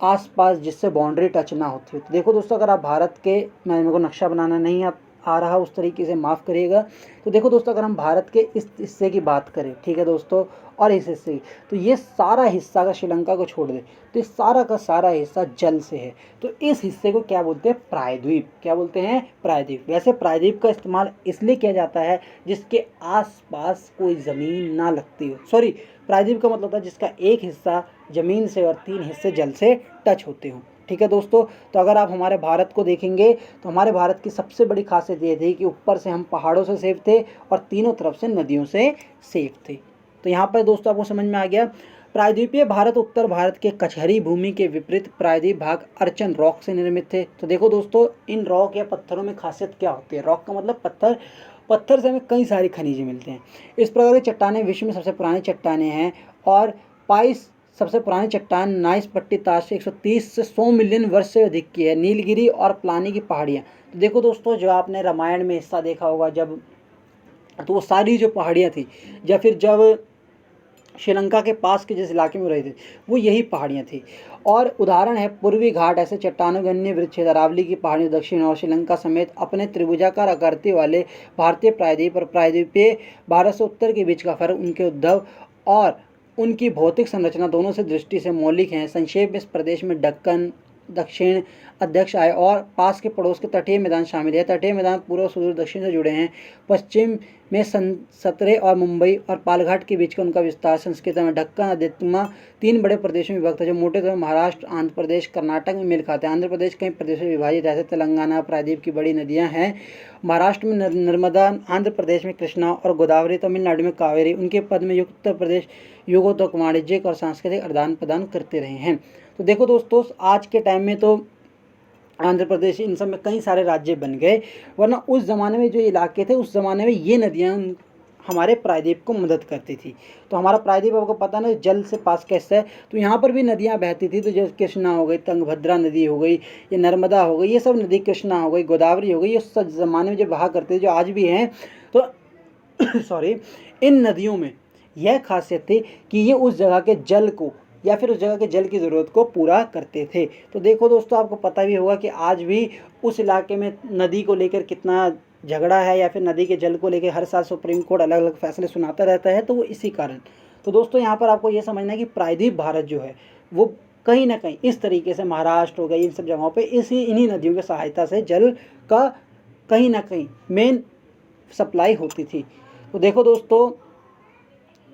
आसपास जिससे बाउंड्री टच ना होती हो। तो देखो दोस्तों, अगर आप भारत के, मैं मेरे को नक्शा बनाना नहीं आ रहा उस तरीके से माफ़ करिएगा। तो देखो दोस्तों, अगर हम भारत के इस हिस्से की बात करें, ठीक है दोस्तों, और इस हिस्से की, तो ये सारा हिस्सा का श्रीलंका को छोड़ दे तो ये सारा का सारा हिस्सा जल से है। तो इस हिस्से को क्या बोलते हैं, प्रायद्वीप। क्या बोलते हैं, प्रायद्वीप। वैसे प्रायद्वीप का इस्तेमाल इसलिए किया जाता है जिसके आसपास कोई ज़मीन ना लगती हो। सॉरी, प्रायद्वीप का मतलब होता है जिसका एक हिस्सा ज़मीन से और 3 हिस्से जल से टच होते हों, ठीक है दोस्तों। तो अगर आप हमारे भारत को देखेंगे तो हमारे भारत की सबसे बड़ी खासियत ये थी कि ऊपर से हम पहाड़ों से सेफ थे और तीनों तरफ से नदियों से सेफ थे। तो यहाँ पर दोस्तों आपको समझ में आ गया। प्रायद्वीपीय भारत उत्तर भारत के कछहरी भूमि के विपरीत प्रायद्वीप भाग अर्चन रॉक से निर्मित थे। तो देखो दोस्तों, इन रॉक या पत्थरों में खासियत क्या होती है, रॉक का मतलब पत्थर, पत्थर से हमें कई सारी खनिजें मिलते हैं। इस प्रकार की चट्टानें विश्व में सबसे पुरानी चट्टानें हैं और पाइस सबसे पुरानी चट्टान नाइस पट्टी ताज से 130 से 100 मिलियन वर्ष से अधिक की है। नीलगिरी और प्लानी की पहाड़ियाँ, तो देखो दोस्तों, जो आपने रामायण में हिस्सा देखा होगा जब, तो वो सारी जो पहाड़ियाँ थी या फिर जब श्रीलंका के पास के जिस इलाके में रहे थे वो यही पहाड़ियाँ थी। और उदाहरण है पूर्वी घाट ऐसे चट्टानों के अन्य वृक्ष, अरावली की पहाड़ियों दक्षिण और श्रीलंका समेत अपने त्रिभुजाकार आकृति वाले भारतीय प्रायद्वीप और प्रायद्वीपीय भारत से उत्तर के बीच का फर्क उनके उद्भव और उनकी भौतिक संरचना दोनों से दृष्टि से मौलिक हैं। संक्षेप में इस प्रदेश में दक्कन दक्षिण अध्यक्ष आए और पास के पड़ोस के तटीय मैदान शामिल है। तटीय मैदान पूर्व सुदूर दक्षिण से जुड़े हैं। पश्चिम में सतरे और मुंबई और पालघाट के बीच का उनका विस्तार। संस्कृति में ढक्कन अदितमा 3 बड़े प्रदेशों में विभक्त है जो मोटे तौर पर महाराष्ट्र, आंध्र प्रदेश, कर्नाटक में मेल खाते हैं। आंध्र प्रदेश कई प्रदेशों में विभाजित है, तेलंगाना प्रायद्वीप की बड़ी नदियां हैं। महाराष्ट्र में नर्मदा, आंध्र प्रदेश में कृष्णा और गोदावरी, तमिलनाडु में कावेरी। उनके पद में उत्तर प्रदेश युगों तक वाणिज्यिक और सांस्कृतिक आदान प्रदान करते रहे हैं। तो देखो दोस्तों, आज के टाइम में तो आंध्र प्रदेश, इन सब में कई सारे राज्य बन गए, वरना उस ज़माने में जो इलाके थे उस ज़माने में ये नदियाँ हमारे प्रायद्वीप को मदद करती थी। तो हमारा प्रायद्वीप आपको पता ना जल से पास कैसे है, तो यहाँ पर भी नदियाँ बहती थी। तो जैसे कृष्णा हो गई, तुंगभद्रा नदी हो गई, ये नर्मदा हो गई, ये सब नदी, कृष्णा हो गई, गोदावरी हो गई, ये सब ज़माने में जो बहा करते थे, जो आज भी हैं। तो सॉरी, इन नदियों में यह खासियत थी कि ये उस जगह के जल को या फिर उस जगह के जल की ज़रूरत को पूरा करते थे। तो देखो दोस्तों, आपको पता भी होगा कि आज भी उस इलाके में नदी को लेकर कितना झगड़ा है, या फिर नदी के जल को लेकर हर साल सुप्रीम कोर्ट अलग अलग फैसले सुनाता रहता है। तो वो इसी कारण। तो दोस्तों, यहाँ पर आपको ये समझना है कि प्रायद्वीप भारत जो है वो कहीं ना कहीं इस तरीके से, महाराष्ट्र हो गई, इन सब जगहों पे इन्हीं नदियों की सहायता से जल का कहीं ना कहीं मेन सप्लाई होती थी। तो देखो दोस्तों,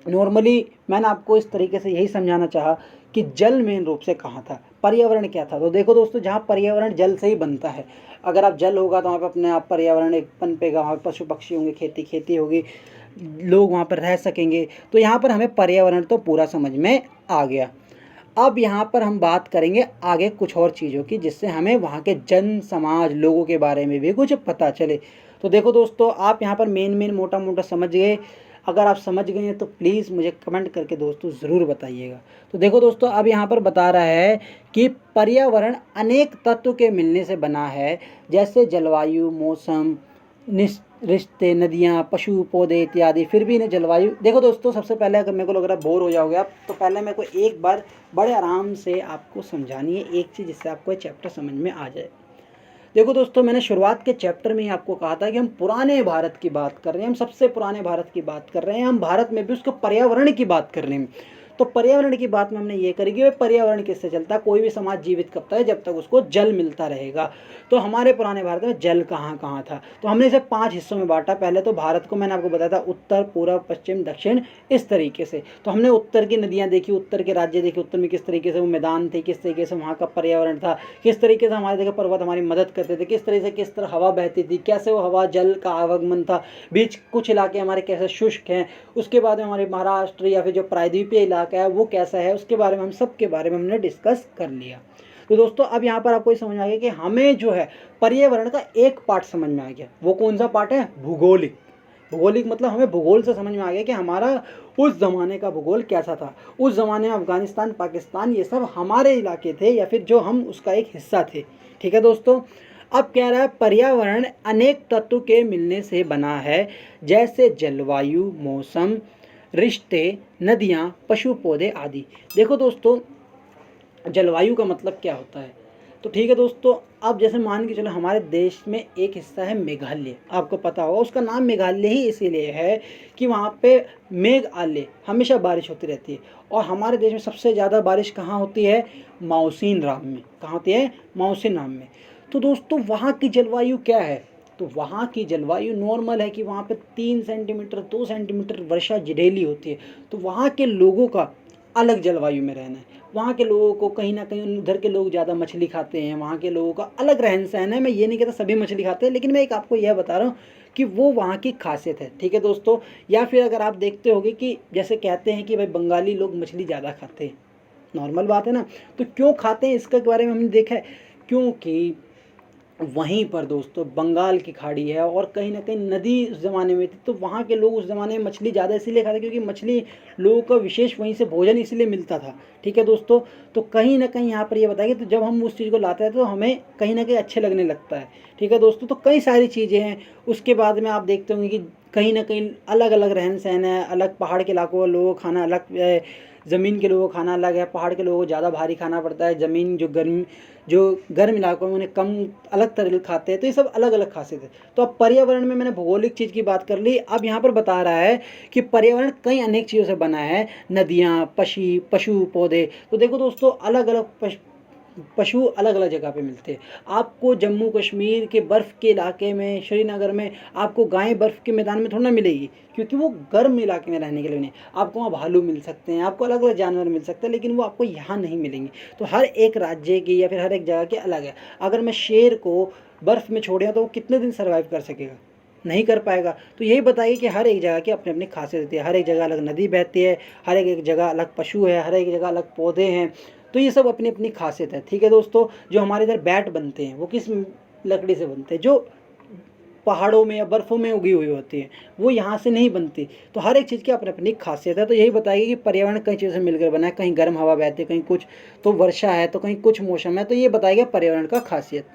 नॉर्मली मैंने आपको इस तरीके से यही समझाना चाहा कि जल मेन रूप से कहाँ था, पर्यावरण क्या था। तो देखो दोस्तों, जहाँ पर्यावरण जल से ही बनता है, अगर आप जल होगा तो वहाँ पे अपने आप पर्यावरण एक पनपेगा, वहाँ पे पशु पक्षी होंगे, खेती होगी, लोग वहाँ पर रह सकेंगे। तो यहाँ पर हमें पर्यावरण तो पूरा समझ में आ गया। अब यहाँ पर हम बात करेंगे आगे कुछ और चीज़ों की, जिससे हमें वहाँ के जन समाज, लोगों के बारे में भी कुछ पता चले। तो देखो दोस्तों, आप यहाँ पर मेन मोटा मोटा समझ गए। अगर आप समझ गए हैं तो प्लीज़ मुझे कमेंट करके दोस्तों ज़रूर बताइएगा। तो देखो दोस्तों, अब यहाँ पर बता रहा है कि पर्यावरण अनेक तत्व के मिलने से बना है, जैसे जलवायु, मौसम, रिश्ते, नदियाँ, पशु, पौधे इत्यादि। फिर भी इन्हें जलवायु, देखो दोस्तों, सबसे पहले अगर मेरे को लग रहा है बोर हो जाओगे आप, तो पहले मेरे को एक बार बड़े आराम से आपको समझानी है एक चीज़, जिससे आपको ये चैप्टर समझ में आ जाए। देखो दोस्तों, मैंने शुरुआत के चैप्टर में ही आपको कहा था कि हम पुराने भारत की बात कर रहे हैं, हम सबसे पुराने भारत की बात कर रहे हैं, हम भारत में भी उसके पर्यावरण की बात कर रहे हैं। तो पर्यावरण की बात में हमने ये करी कि पर्यावरण किससे चलता है, कोई भी समाज जीवित कब तक है, जब तक उसको जल मिलता रहेगा। तो हमारे पुराने भारत में जल कहाँ कहाँ था, तो हमने इसे 5 हिस्सों में बांटा। पहले तो भारत को मैंने आपको बताया था उत्तर, पूर्व, पश्चिम, दक्षिण, इस तरीके से। तो हमने उत्तर की नदियाँ देखी, उत्तर के राज्य देखे, उत्तर में किस तरीके से वो मैदान थे, किस तरीके से वहाँ का पर्यावरण था, किस तरीके से हमारे देखो पर्वत हमारी मदद करते थे, किस तरह से किस तरह हवा बहती थी, कैसे वो हवा जल का आवागमन था, बीच कुछ इलाके हमारे कैसे शुष्क हैं, उसके बाद में हमारे महाराष्ट्र या फिर जो प्रायद्वीपीय इलाका है वो कैसा है, उसके बारे में हम सब के बारे में हमने डिस्कस कर लिया। तो दोस्तों, अब यहाँ पर आपको समझ में आ गया कि हमें जो है पर्यावरण का एक पार्ट समझ में आ गया। वो कौन सा पार्ट है? भूगोलिक। भूगोलिक मतलब हमें भूगोल से समझ में आ गया कि हमारा उस ज़माने का भूगोल कैसा था। उस ज़माने में अफगानिस्तान, पाकिस्तान, ये सब हमारे इलाके थे, या फिर जो हम उसका एक हिस्सा थे। ठीक है दोस्तों, अब कह रहा है पर्यावरण अनेक तत्वों के मिलने से बना है, जैसे जलवायु, मौसम, रिश्ते, नदियाँ, पशु, पौधे आदि। देखो दोस्तों, जलवायु का मतलब क्या होता है, तो ठीक है दोस्तों, अब जैसे मान के चलो हमारे देश में एक हिस्सा है मेघालय, आपको पता होगा उसका नाम मेघालय ही इसीलिए है कि वहाँ पे मेघ आलय, हमेशा बारिश होती रहती है। और हमारे देश में सबसे ज़्यादा बारिश कहाँ होती है? माउसीन राम में। कहाँ होती है? माउसीन राम में। तो दोस्तों, वहाँ की जलवायु क्या है? तो वहाँ की जलवायु नॉर्मल है कि वहाँ पे 3 सेंटीमीटर 2 सेंटीमीटर वर्षा डेली होती है। तो वहाँ के लोगों का अलग जलवायु में रहना है। वहाँ के लोगों को कहीं ना कहीं, उधर के लोग ज़्यादा मछली खाते हैं, वहाँ के लोगों का अलग रहन सहन है। मैं ये नहीं कहता सभी मछली खाते हैं, लेकिन मैं एक आपको यह बता रहा हूँ कि वो वहाँ की खासियत है। ठीक है दोस्तों, या फिर अगर आप देखते होगे कि जैसे कहते हैं कि भाई बंगाली लोग मछली ज़्यादा खाते हैं, नॉर्मल बात है ना। तो क्यों खाते हैं इसके बारे में हमने देखा है, क्योंकि वहीं पर दोस्तों बंगाल की खाड़ी है और कहीं ना कहीं नदी उस ज़माने में थी। तो वहाँ के लोग उस ज़माने में मछली ज़्यादा इसीलिए खाते क्योंकि मछली लोगों का विशेष वहीं से भोजन इसीलिए मिलता था। ठीक है दोस्तों, तो कहीं ना कहीं यहाँ पर ये बताया कि तो जब हम उस चीज़ को लाते हैं तो हमें कहीं ना कहीं अच्छे लगने लगता है। ठीक है दोस्तों, तो कई सारी चीज़ें हैं। उसके बाद में आप देखते होंगे कि कहीं ना कहीं अलग अलग रहन सहन है, अलग पहाड़ के इलाकों में लोगों का खाना अलग, ज़मीन के लोगों का खाना अलग है। पहाड़ के लोगों को ज़्यादा भारी खाना पड़ता है, ज़मीन जो गर्म इलाकों में उन्हें कम अलग तरह खाते हैं। तो ये सब अलग अलग खासियत है। तो अब पर्यावरण में मैंने भौगोलिक चीज़ की बात कर ली। अब यहाँ पर बता रहा है कि पर्यावरण कई अनेक चीज़ों से बना है, नदियाँ, पशु, पौधे। तो देखो दोस्तों, अलग अलग पशु अलग अलग जगह पे मिलते हैं। आपको जम्मू कश्मीर के बर्फ़ के इलाके में, श्रीनगर में आपको गाय बर्फ़ के मैदान में थोड़ा ना मिलेगी, क्योंकि वो गर्म इलाके में रहने के लिए नहीं। आपको वहाँ भालू मिल सकते हैं, आपको अलग अलग जानवर मिल सकते हैं, लेकिन वो आपको यहाँ नहीं मिलेंगे। तो हर एक राज्य की या फिर हर एक जगह की अलग है। अगर मैं शेर को बर्फ़ में छोड़ दिया तो वो कितने दिन सर्वाइव कर सकेगा? नहीं कर पाएगा। तो यही बताइए कि हर एक जगह की अपनी अपनी खासियत होती है। हर एक जगह अलग नदी बहती है, हर एक जगह अलग पशु है, हर एक जगह अलग पौधे हैं। तो ये सब अपनी अपनी खासियत है। ठीक है दोस्तों, जो हमारे इधर बैट बनते हैं वो किस लकड़ी से बनते हैं, जो पहाड़ों में या बर्फ़ों में उगी हुई होती है, वो यहाँ से नहीं बनती। तो हर एक चीज़ की अपनी अपनी खासियत है। तो यही बताइए कि पर्यावरण कई चीज़ों से मिलकर बना है, कहीं गर्म हवा बहती है, कहीं कुछ तो वर्षा है, तो कहीं कुछ मौसम है। तो ये बताइएगा पर्यावरण का खासियत।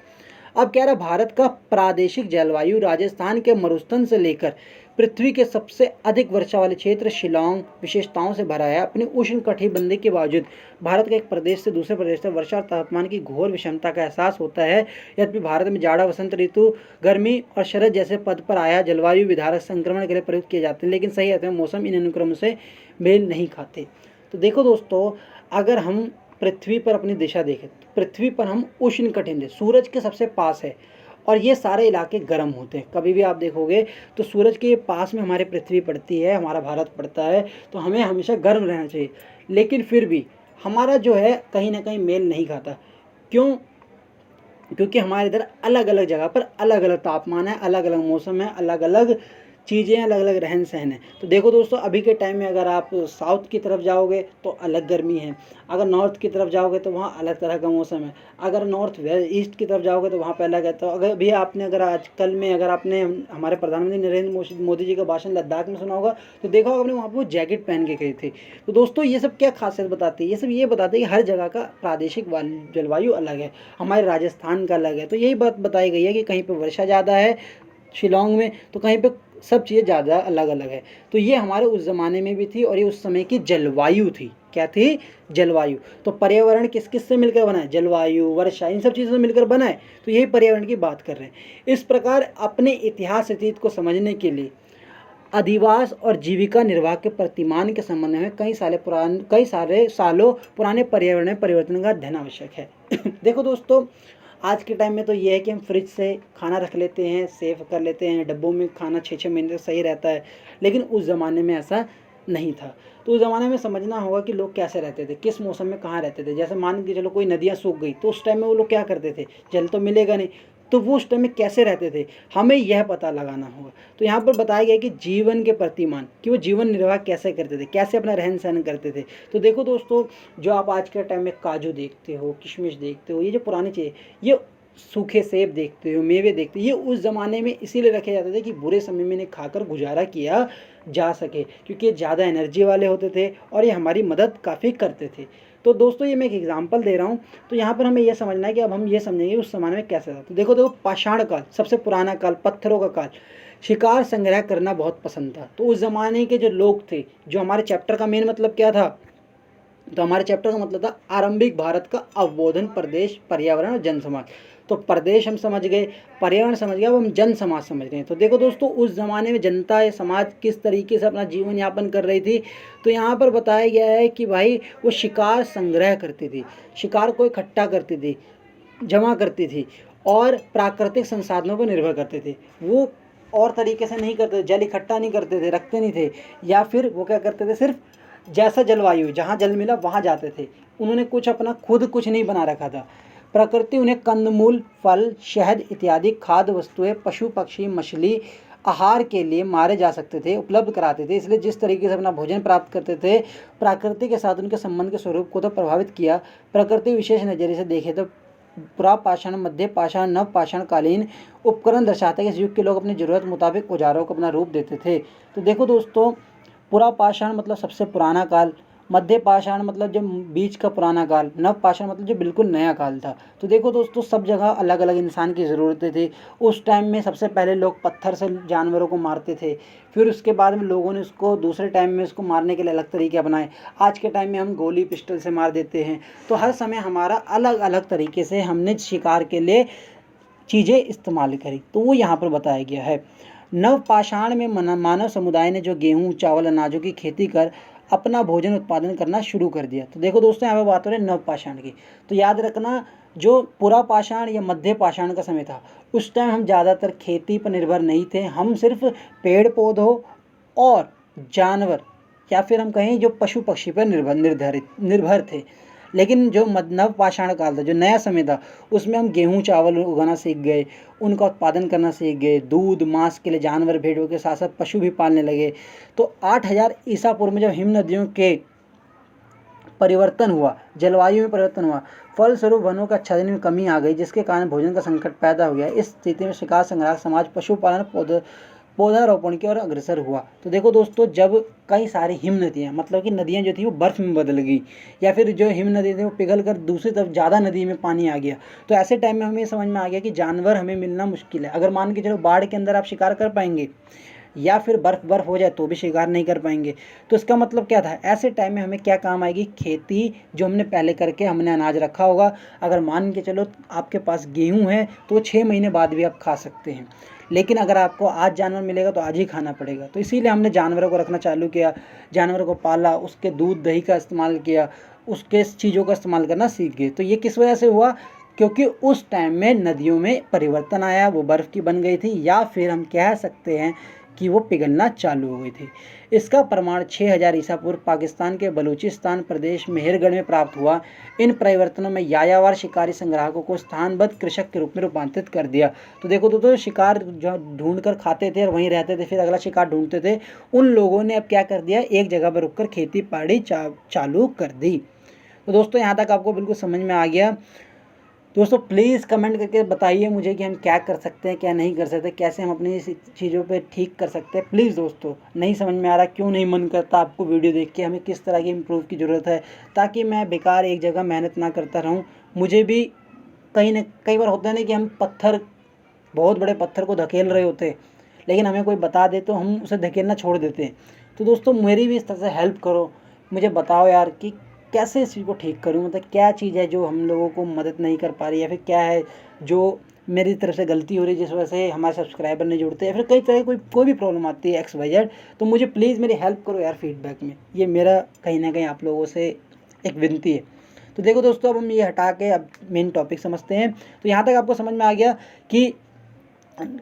अब कह रहा भारत का प्रादेशिक जलवायु राजस्थान के मरुस्थल से लेकर पृथ्वी के सबसे अधिक वर्षा वाले क्षेत्र शिलांग विशेषताओं से भरा है। अपनी उष्ण कटिबंधीय के बावजूद भारत के एक प्रदेश से दूसरे प्रदेश तक वर्षा और तापमान की घोर विषमता का एहसास होता है। यद्यपि भारत में जाड़ा, वसंत ऋतु, गर्मी और शरद जैसे पद पर आया जलवायु विधारक संक्रमण के लिए प्रयुक्त किए जाते हैं, लेकिन सही अर्थ में मौसम इन अनुक्रमों से मेल नहीं खाते। तो देखो दोस्तों, अगर हम पृथ्वी पर अपनी दिशा देखें तो पृथ्वी पर हम उष्ण कटिबंधीय सूरज के सबसे पास है और ये सारे इलाके गर्म होते हैं। कभी भी आप देखोगे तो सूरज के पास में हमारी पृथ्वी पड़ती है, हमारा भारत पड़ता है, तो हमें हमेशा गर्म रहना चाहिए। लेकिन फिर भी हमारा जो है कहीं ना कहीं मेल नहीं खाता। क्यों? क्योंकि हमारे इधर अलग अलग जगह पर अलग अलग तापमान है, अलग अलग मौसम है, अलग अलग चीज़ें, अलग अलग रहन सहन है। तो देखो दोस्तों, अभी के टाइम में अगर आप साउथ की तरफ जाओगे तो अलग गर्मी है, अगर नॉर्थ की तरफ जाओगे तो वहाँ अलग तरह का मौसम है, अगर नॉर्थ वेस्ट ईस्ट की तरफ जाओगे तो वहाँ पे अलग है। तो अगर भी आपने अगर आजकल में अगर आपने हमारे प्रधानमंत्री नरेंद्र मोदी जी का भाषण लद्दाख में सुना होगा तो देखा होगा आपने, वहाँ पर वो जैकेट पहन के गए थे। तो दोस्तों, ये सब क्या खासियत बताती है? ये सब ये बताते हैं कि हर जगह का प्रादेशिक जलवायु अलग है। हमारे राजस्थान का अलग है। तो यही बात बताई गई है कि कहीं पर वर्षा ज़्यादा है शिलांग में, तो कहीं पे सब चीज़ें ज़्यादा अलग अलग है। तो ये हमारे उस ज़माने में भी थी और ये उस समय की जलवायु थी। क्या थी? जलवायु। तो पर्यावरण किस किस से मिलकर बना है? जलवायु, वर्षा, इन सब चीज़ों से मिलकर बना है। तो यही पर्यावरण की बात कर रहे हैं। इस प्रकार अपने इतिहास अतीत को समझने के लिए अधिवास और जीविका निर्वाह के प्रतिमान के संबंध में कई सारे सालों पुराने पर्यावरण में परिवर्तन का अध्ययन आवश्यक है। देखो दोस्तों, आज के टाइम में तो ये है कि हम फ्रिज से खाना रख लेते हैं, सेव कर लेते हैं, डब्बों में खाना 6-6 महीने तक सही रहता है। लेकिन उस ज़माने में ऐसा नहीं था। तो उस ज़माने में समझना होगा कि लोग कैसे रहते थे, किस मौसम में कहाँ रहते थे। जैसे मान के चलो कोई नदियाँ सूख गई तो उस टाइम में वो लोग क्या करते थे, जल तो मिलेगा नहीं, तो वो उस टाइम में कैसे रहते थे, हमें यह पता लगाना होगा। तो यहाँ पर बताया गया कि जीवन के प्रतिमान, कि वो जीवन निर्वाह कैसे करते थे, कैसे अपना रहन सहन करते थे। तो देखो दोस्तों, जो आप आज के टाइम में काजू देखते हो, किशमिश देखते हो, ये जो पुरानी चीज़, ये सूखे सेब देखते हो, मेवे देखते हो, ये उस ज़माने में इसीलिए रखे जाते थे कि बुरे समय में इन्हें खाकर गुजारा किया जा सके, क्योंकि ये ज़्यादा एनर्जी वाले होते थे और ये हमारी मदद काफ़ी करते थे। तो दोस्तों, ये मैं एक एग्जांपल दे रहा हूँ। तो यहाँ पर हमें यह समझना है कि अब हम ये समझेंगे उस ज़माने में कैसे था। तो देखो पाषाण काल, सबसे पुराना काल, पत्थरों का काल, शिकार संग्रह करना बहुत पसंद था। तो उस ज़माने के जो लोग थे, जो हमारे चैप्टर का मेन मतलब क्या था, तो हमारे चैप्टर का मतलब था आरंभिक भारत का अवबोधन, प्रदेश, पर्यावरण और जन समाज। तो प्रदेश हम समझ गए, पर्यावरण समझ गए, अब हम जन समाज समझ रहे हैं। तो देखो दोस्तों, उस ज़माने में जनता या समाज किस तरीके से अपना जीवन यापन कर रही थी। तो यहाँ पर बताया गया है कि भाई वो शिकार संग्रह करती थी, शिकार को इकट्ठा करती थी, जमा करती थी और प्राकृतिक संसाधनों पर निर्भर करते थे। वो और तरीके से नहीं करते थे, जल इकट्ठा नहीं करते थे, रखते नहीं थे, या फिर वो क्या करते थे, सिर्फ जैसा जलवायु, जहाँ जल मिला वहाँ जाते थे। उन्होंने कुछ अपना खुद कुछ नहीं बना रखा था। प्रकृति उन्हें कंदमूल, फल, शहद इत्यादि खाद्य वस्तुएं, पशु पक्षी, मछली आहार के लिए मारे जा सकते थे, उपलब्ध कराते थे। इसलिए जिस तरीके से अपना भोजन प्राप्त करते थे, प्रकृति के साथ उनके संबंध के स्वरूप को तो प्रभावित किया। प्रकृति विशेष नज़रिए से देखे तो पुरापाषाण, मध्य पाषाण, नव पाषाण कालीन उपकरण दर्शाते हैं कि इस युग के लोग अपनी ज़रूरत मुताबिक औजारों को अपना रूप देते थे। तो देखो दोस्तों, पुरापाषाण मतलब सबसे पुराना काल, मध्य पाषाण मतलब जो बीच का पुराना काल, नव पाषाण मतलब जो बिल्कुल नया काल था। तो देखो दोस्तों, सब जगह अलग अलग इंसान की ज़रूरतें थी। उस टाइम में सबसे पहले लोग पत्थर से जानवरों को मारते थे, फिर उसके बाद में लोगों ने उसको दूसरे टाइम में उसको मारने के लिए अलग तरीके अपनाए। आज के टाइम में हम गोली पिस्टल से मार देते हैं। तो हर समय हमारा अलग अलग तरीके से हमने शिकार के लिए चीज़ें इस्तेमाल करी। तो वो यहाँ पर बताया गया है। नव पाषाण में मानव समुदाय ने जो गेहूँ, चावल, अनाजों की खेती कर अपना भोजन उत्पादन करना शुरू कर दिया। तो देखो दोस्तों, यहाँ पे बात हो रही है नव पाषाण की। तो याद रखना, जो पुरा पाषाण या मध्य पाषाण का समय था, उस टाइम हम ज़्यादातर खेती पर निर्भर नहीं थे। हम सिर्फ पेड़ पौधों और जानवर, या फिर हम कहें जो पशु पक्षी पर निर्भर थे। लेकिन जो नव पाषाण काल था, जो नया समय था, उसमें हम गेहूँ चावल उगाना सीख गए, उनका उत्पादन करना सीख गए, दूध मांस के लिए जानवर भेड़ों के साथ साथ पशु भी पालने लगे। तो 8000 ईसा पूर्व में जब हिम नदियों के परिवर्तन हुआ, जलवायु में परिवर्तन हुआ। फलस्वरूप वनों का आच्छादन में कमी आ गई, जिसके कारण भोजन का संकट पैदा हो गया। इस स्थिति में शिकार संग्राहक समाज पशुपालन पौधारोपण की ओर अग्रसर हुआ। तो देखो दोस्तों, जब कई सारी हिम नदियाँ, मतलब कि नदियाँ जो थी वो बर्फ़ में बदल गई, या फिर जो हिम नदी थी वो पिघल कर दूसरी तरफ ज़्यादा नदी में पानी आ गया, तो ऐसे टाइम में हमें समझ में आ गया कि जानवर हमें मिलना मुश्किल है। अगर मान के चलो बाढ़ के अंदर आप शिकार कर पाएंगे, या फिर बर्फ़ हो जाए तो भी शिकार नहीं कर पाएंगे। तो इसका मतलब क्या था, ऐसे टाइम में हमें क्या काम आएगी, खेती जो हमने पहले करके हमने अनाज रखा होगा। अगर मान के चलो आपके पास गेहूँ है तो 6 महीने बाद भी आप खा सकते हैं, लेकिन अगर आपको आज जानवर मिलेगा तो आज ही खाना पड़ेगा। तो इसीलिए हमने जानवरों को रखना चालू किया, जानवरों को पाला, उसके दूध दही का इस्तेमाल किया, उसके चीज़ों का इस्तेमाल करना सीख गए। तो ये किस वजह से हुआ, क्योंकि उस टाइम में नदियों में परिवर्तन आया, वो बर्फ़ की बन गई थी, या फिर हम कह सकते हैं कि वो पिघलना चालू हो गई थी। इसका प्रमाण 6000 ईसा पूर्व पाकिस्तान के बलूचिस्तान प्रदेश मेहरगढ़ में प्राप्त हुआ। इन परिवर्तनों में यायावर शिकारी संग्राहकों को स्थानबद्ध कृषक के रूप में रूपांतरित कर दिया। तो देखो तो शिकार जो ढूंढ कर खाते थे और वहीं रहते थे, फिर अगला शिकार ढूंढते थे, उन लोगों ने अब क्या कर दिया, एक जगह पर रुककर खेती बाड़ी चालू कर दी। तो दोस्तों यहाँ तक आपको बिल्कुल समझ में आ गया। दोस्तों प्लीज़ कमेंट करके बताइए मुझे कि हम क्या कर सकते हैं, क्या नहीं कर सकते, कैसे हम अपनी चीज़ों पे ठीक कर सकते हैं। प्लीज़ दोस्तों, नहीं समझ में आ रहा, क्यों नहीं मन करता आपको वीडियो देख के, हमें किस तरह की इम्प्रूव की ज़रूरत है, ताकि मैं बेकार एक जगह मेहनत ना करता रहूँ। मुझे भी कई बार होता है ना कि हम बहुत बड़े पत्थर को धकेल रहे होते हैं, लेकिन हमें कोई बता दे तो हम उसे धकेलना छोड़ देते हैं। तो दोस्तों मेरी भी इस तरह से हेल्प करो, मुझे बताओ यार कि कैसे इस चीज़ को ठीक करूँ, मतलब क्या चीज़ है जो हम लोगों को मदद नहीं कर पा रही, या फिर क्या है जो मेरी तरफ से गलती हो रही है जिस वजह से हमारे सब्सक्राइबर नहीं जुड़ते, या फिर कई तरह की कोई भी प्रॉब्लम आती है XYZ। तो मुझे प्लीज़ मेरी हेल्प करो यार फीडबैक में, ये मेरा कहीं ना कहीं आप लोगों से एक विनती है। तो देखो दोस्तों, अब हम ये हटा के अब मेन टॉपिक समझते हैं। तो यहाँ तक आपको समझ में आ गया कि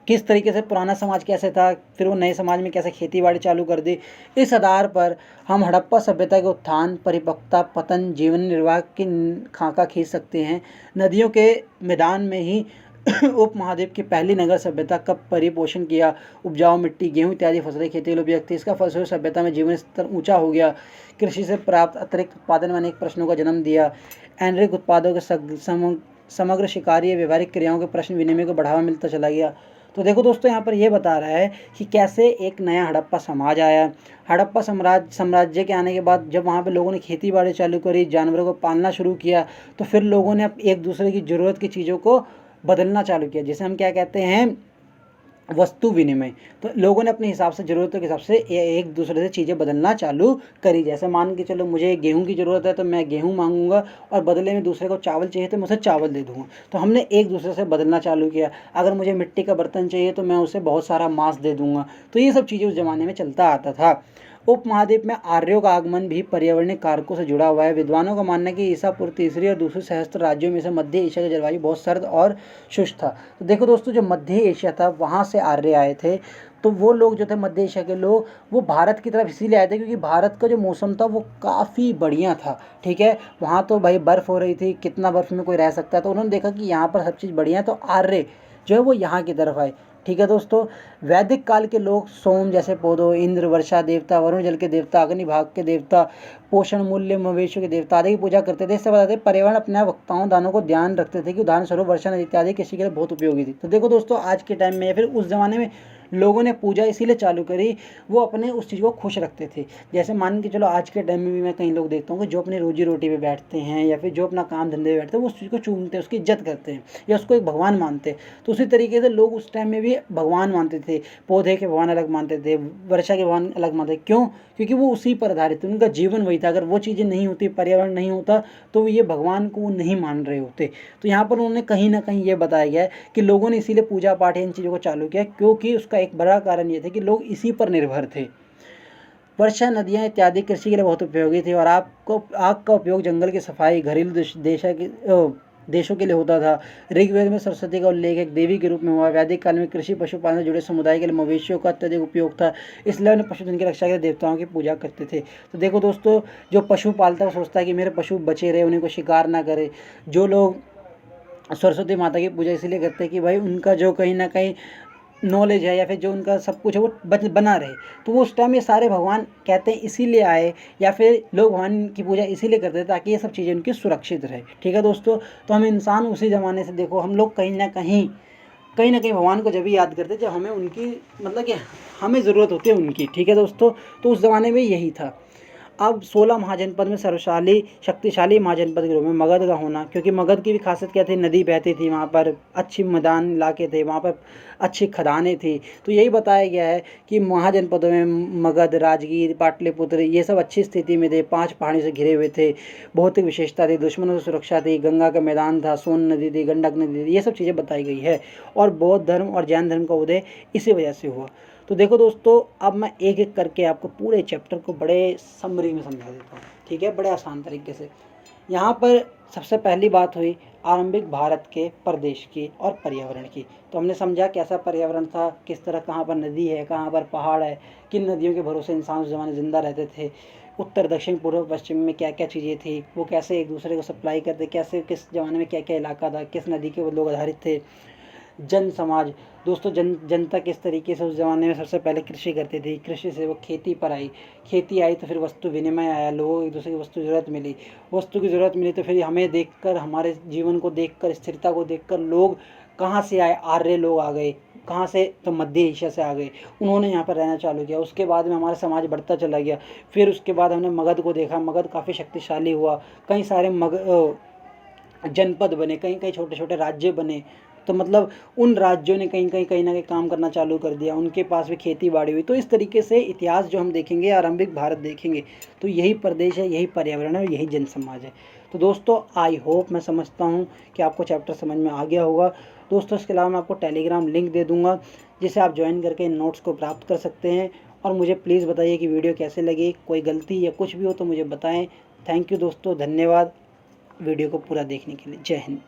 किस तरीके से पुराना समाज कैसे था, फिर वो नए समाज में कैसे खेती बाड़ी चालू कर दी। इस आधार पर हम हड़प्पा सभ्यता के उत्थान, परिपक्वता, पतन, जीवन निर्वाह की खाका खींच सकते हैं। नदियों के मैदान में ही उप महाद्वीप की पहली नगर सभ्यता का परिपोषण किया। उपजाऊ मिट्टी, गेहूं इत्यादि फसलें खेती के लिए उपयुक्त थी। इसका फलस्वरूप सभ्यता में जीवन स्तर ऊंचा हो गया। कृषि से प्राप्त अतिरिक्त उत्पादन में अनेक प्रश्नों का जन्म दिया। एनरिक उत्पादों के समग्र शिकारीय व्यवहारिक क्रियाओं के प्रश्न विनिमय को बढ़ावा मिलता चला गया। तो देखो दोस्तों, यहाँ पर यह बता रहा है कि कैसे एक नया हड़प्पा समाज आया। हड़प्पा साम्राज्य के आने के बाद जब वहाँ पे लोगों ने खेती बाड़ी चालू करी, जानवरों को पालना शुरू किया, तो फिर लोगों ने एक दूसरे की ज़रूरत की चीज़ों को बदलना चालू किया, जिसे हम क्या कहते हैं, वस्तु विनिमय। तो लोगों ने अपने हिसाब से, ज़रूरतों के हिसाब से एक दूसरे से चीज़ें बदलना चालू करी। जैसे मान के चलो मुझे गेहूं की ज़रूरत है तो मैं गेहूं मांगूंगा, और बदले में दूसरे को चावल चाहिए तो मैं उसे चावल दे दूंगा। तो हमने एक दूसरे से बदलना चालू किया। अगर मुझे मिट्टी का बर्तन चाहिए तो मैं उसे बहुत सारा मांस दे दूंगा। तो ये सब चीज़ें उस ज़माने में चलता आता था। उपमहाद्वीप में आर्यों का आगमन भी पर्यावरणीय कारकों से जुड़ा हुआ है। विद्वानों का मानना है कि ईसा पूर्व तीसरी और दूसरी सहस्त्र राज्यों में से मध्य एशिया का जलवायु बहुत सर्द और शुष्क था। तो देखो दोस्तों, जो मध्य एशिया था वहाँ से आर्य आए थे। तो वो लोग जो थे, मध्य एशिया के लोग, वो भारत की तरफ इसीलिए आए थे क्योंकि भारत का जो मौसम था वो काफ़ी बढ़िया था। ठीक है, वहाँ तो भाई बर्फ़ हो रही थी, कितना बर्फ़ में कोई रह सकता है। तो उन्होंने देखा कि यहाँ पर सब चीज़ बढ़िया है, तो आर्य जो है वो यहाँ की तरफ आए। ठीक है दोस्तों, वैदिक काल के लोग सोम जैसे पौधों, इंद्र वर्षा देवता, वरुण जल के देवता, अग्नि भाग के देवता, पोषण मूल्य मवेशियों के देवता आदि की पूजा करते थे। इससे बताते पर्यावरण अपने वक्ताओं दानों को ध्यान रखते थे कि उदाहरण स्वरूप वर्षा नदी इत्यादि कृषि के लिए बहुत उपयोगी थी। तो देखो दोस्तों, आज के टाइम में या फिर उस ज़माने में लोगों ने पूजा इसीलिए चालू करी, वो अपने उस चीज़ को खुश रखते थे। जैसे मान के चलो आज के टाइम में भी मैं कई लोग देखता हूँ कि जो अपनी रोजी रोटी पे बैठते हैं, या फिर जो अपना काम धंधे पे बैठते हैं, वो उस चीज़ को चूमते हैं, उसकी इज्जत करते हैं, या उसको एक भगवान मानते हैं। तो उसी तरीके से लोग उस टाइम में भी भगवान मानते थे। पौधे के भगवान अलग मानते थे, वर्षा के भगवान अलग मानते थे। क्यों? क्योंकि वो उसी पर आधारित थे, उनका जीवन वही था। अगर वो चीज़ें नहीं होती, पर्यावरण नहीं होता, तो ये भगवान को नहीं मान रहे होते। तो यहाँ पर उन्होंने कहीं ना कहीं ये बताया गया है कि लोगों ने इसीलिए पूजा पाठ इन चीज़ों को चालू किया, क्योंकि उसका एक बड़ा कारण ये थे कि लोग इसी पर निर्भर थे। वर्षा नदियाँ इत्यादि कृषि के लिए बहुत उपयोगी थी, और आग का उपयोग जंगल की सफाई, घरेलू देशों के लिए होता था। ऋग्वेद में सरस्वती का उल्लेख एक देवी के रूप में हुआ। वैदिक काल में कृषि पशुपालन से जुड़े समुदाय के लिए मवेशियों का अत्यधिक उपयोग था, इसलिए उन्हें पशुधन की रक्षा के लिए देवताओं की पूजा करते थे। तो देखो दोस्तों, जो पशु पालता है वो सोचता है कि मेरे पशु बचे रहे, उन्हें कोई शिकार ना करे। जो लोग सरस्वती माता की पूजा इसीलिए करते हैं कि भाई उनका जो कहीं ना कहीं नॉलेज है या फिर जो उनका सब कुछ है वो बना रहे। तो वो उस टाइम ये सारे भगवान कहते हैं इसीलिए आए, या फिर लोग भगवान की पूजा इसीलिए करते हैं ताकि ये सब चीज़ें उनकी सुरक्षित रहे। ठीक है दोस्तों, तो हम इंसान उसी ज़माने से देखो हम लोग कहीं ना कहीं भगवान को जब भी याद करते जब हमें उनकी मतलब कि हमें ज़रूरत होती है उनकी। ठीक है दोस्तों, तो उस ज़माने में यही था। अब 16 महाजनपद में शक्तिशाली महाजनपद के रूप में मगध का होना, क्योंकि मगध की भी खासियत क्या थी, नदी बहती थी वहाँ पर, अच्छी मैदान इलाके थे वहाँ पर, अच्छी खदानें थी। तो यही बताया गया है कि महाजनपदों में मगध, राजगीर, पाटलिपुत्र ये सब अच्छी स्थिति में थे, 5 पहाड़ियों से घिरे हुए थे, भौतिक विशेषता थी, दुश्मनों से सुरक्षा थी, गंगा का मैदान था, सोन नदी थी, गंडक नदी थी, ये सब चीज़ें बताई गई है। और बौद्ध धर्म और जैन धर्म का उदय इसी वजह से हुआ। तो देखो दोस्तों, अब मैं एक एक करके आपको पूरे चैप्टर को बड़े समरी में समझा देता हूँ। ठीक है, बड़े आसान तरीके से। यहाँ पर सबसे पहली बात हुई आरंभिक भारत के प्रदेश की और पर्यावरण की। तो हमने समझा कैसा पर्यावरण था, किस तरह, कहाँ पर नदी है, कहाँ पर पहाड़ है, किन नदियों के भरोसे इंसान उस ज़माने ज़िंदा रहते थे, उत्तर दक्षिण पूर्व पश्चिम में क्या क्या चीज़ें थी, वो कैसे एक दूसरे को सप्लाई करते, कैसे किस ज़माने में क्या क्या इलाका था, किस नदी के वो लोग आधारित थे। जन समाज, दोस्तों जनता किस तरीके से उस ज़माने में सबसे पहले कृषि करती थी, कृषि से वो खेती पर आई, खेती आई तो फिर वस्तु विनिमय आया, लोगों को एक दूसरे की वस्तु की ज़रूरत मिली तो फिर हमें देखकर, हमारे जीवन को देखकर, स्थिरता को देखकर लोग कहाँ से आए, आर्य लोग आ गए। कहाँ से, तो मध्य एशिया से आ गए, उन्होंने यहाँ पर रहना चालू किया। उसके बाद में हमारा समाज बढ़ता चला गया। फिर उसके बाद हमने मगध को देखा, मगध काफ़ी शक्तिशाली हुआ, कई सारे जनपद बने, कहीं कहीं छोटे छोटे राज्य बने। तो मतलब उन राज्यों ने कहीं ना कहीं काम करना चालू कर दिया, उनके पास भी खेती बाड़ी हुई। तो इस तरीके से इतिहास जो हम देखेंगे, आरंभिक भारत देखेंगे, तो यही प्रदेश है, यही पर्यावरण है, यही जन समाज है। तो दोस्तों आई होप, मैं समझता हूँ कि आपको चैप्टर समझ में आ गया होगा। दोस्तों इसके अलावा मैं आपको टेलीग्राम लिंक दे दूँगा जिसे आप ज्वाइन करके इन नोट्स को प्राप्त कर सकते हैं। और मुझे प्लीज़ बताइए कि वीडियो कैसे लगी, कोई गलती या कुछ भी हो तो मुझे बताएँ। थैंक यू दोस्तों, धन्यवाद वीडियो को पूरा देखने के लिए। जय हिंद।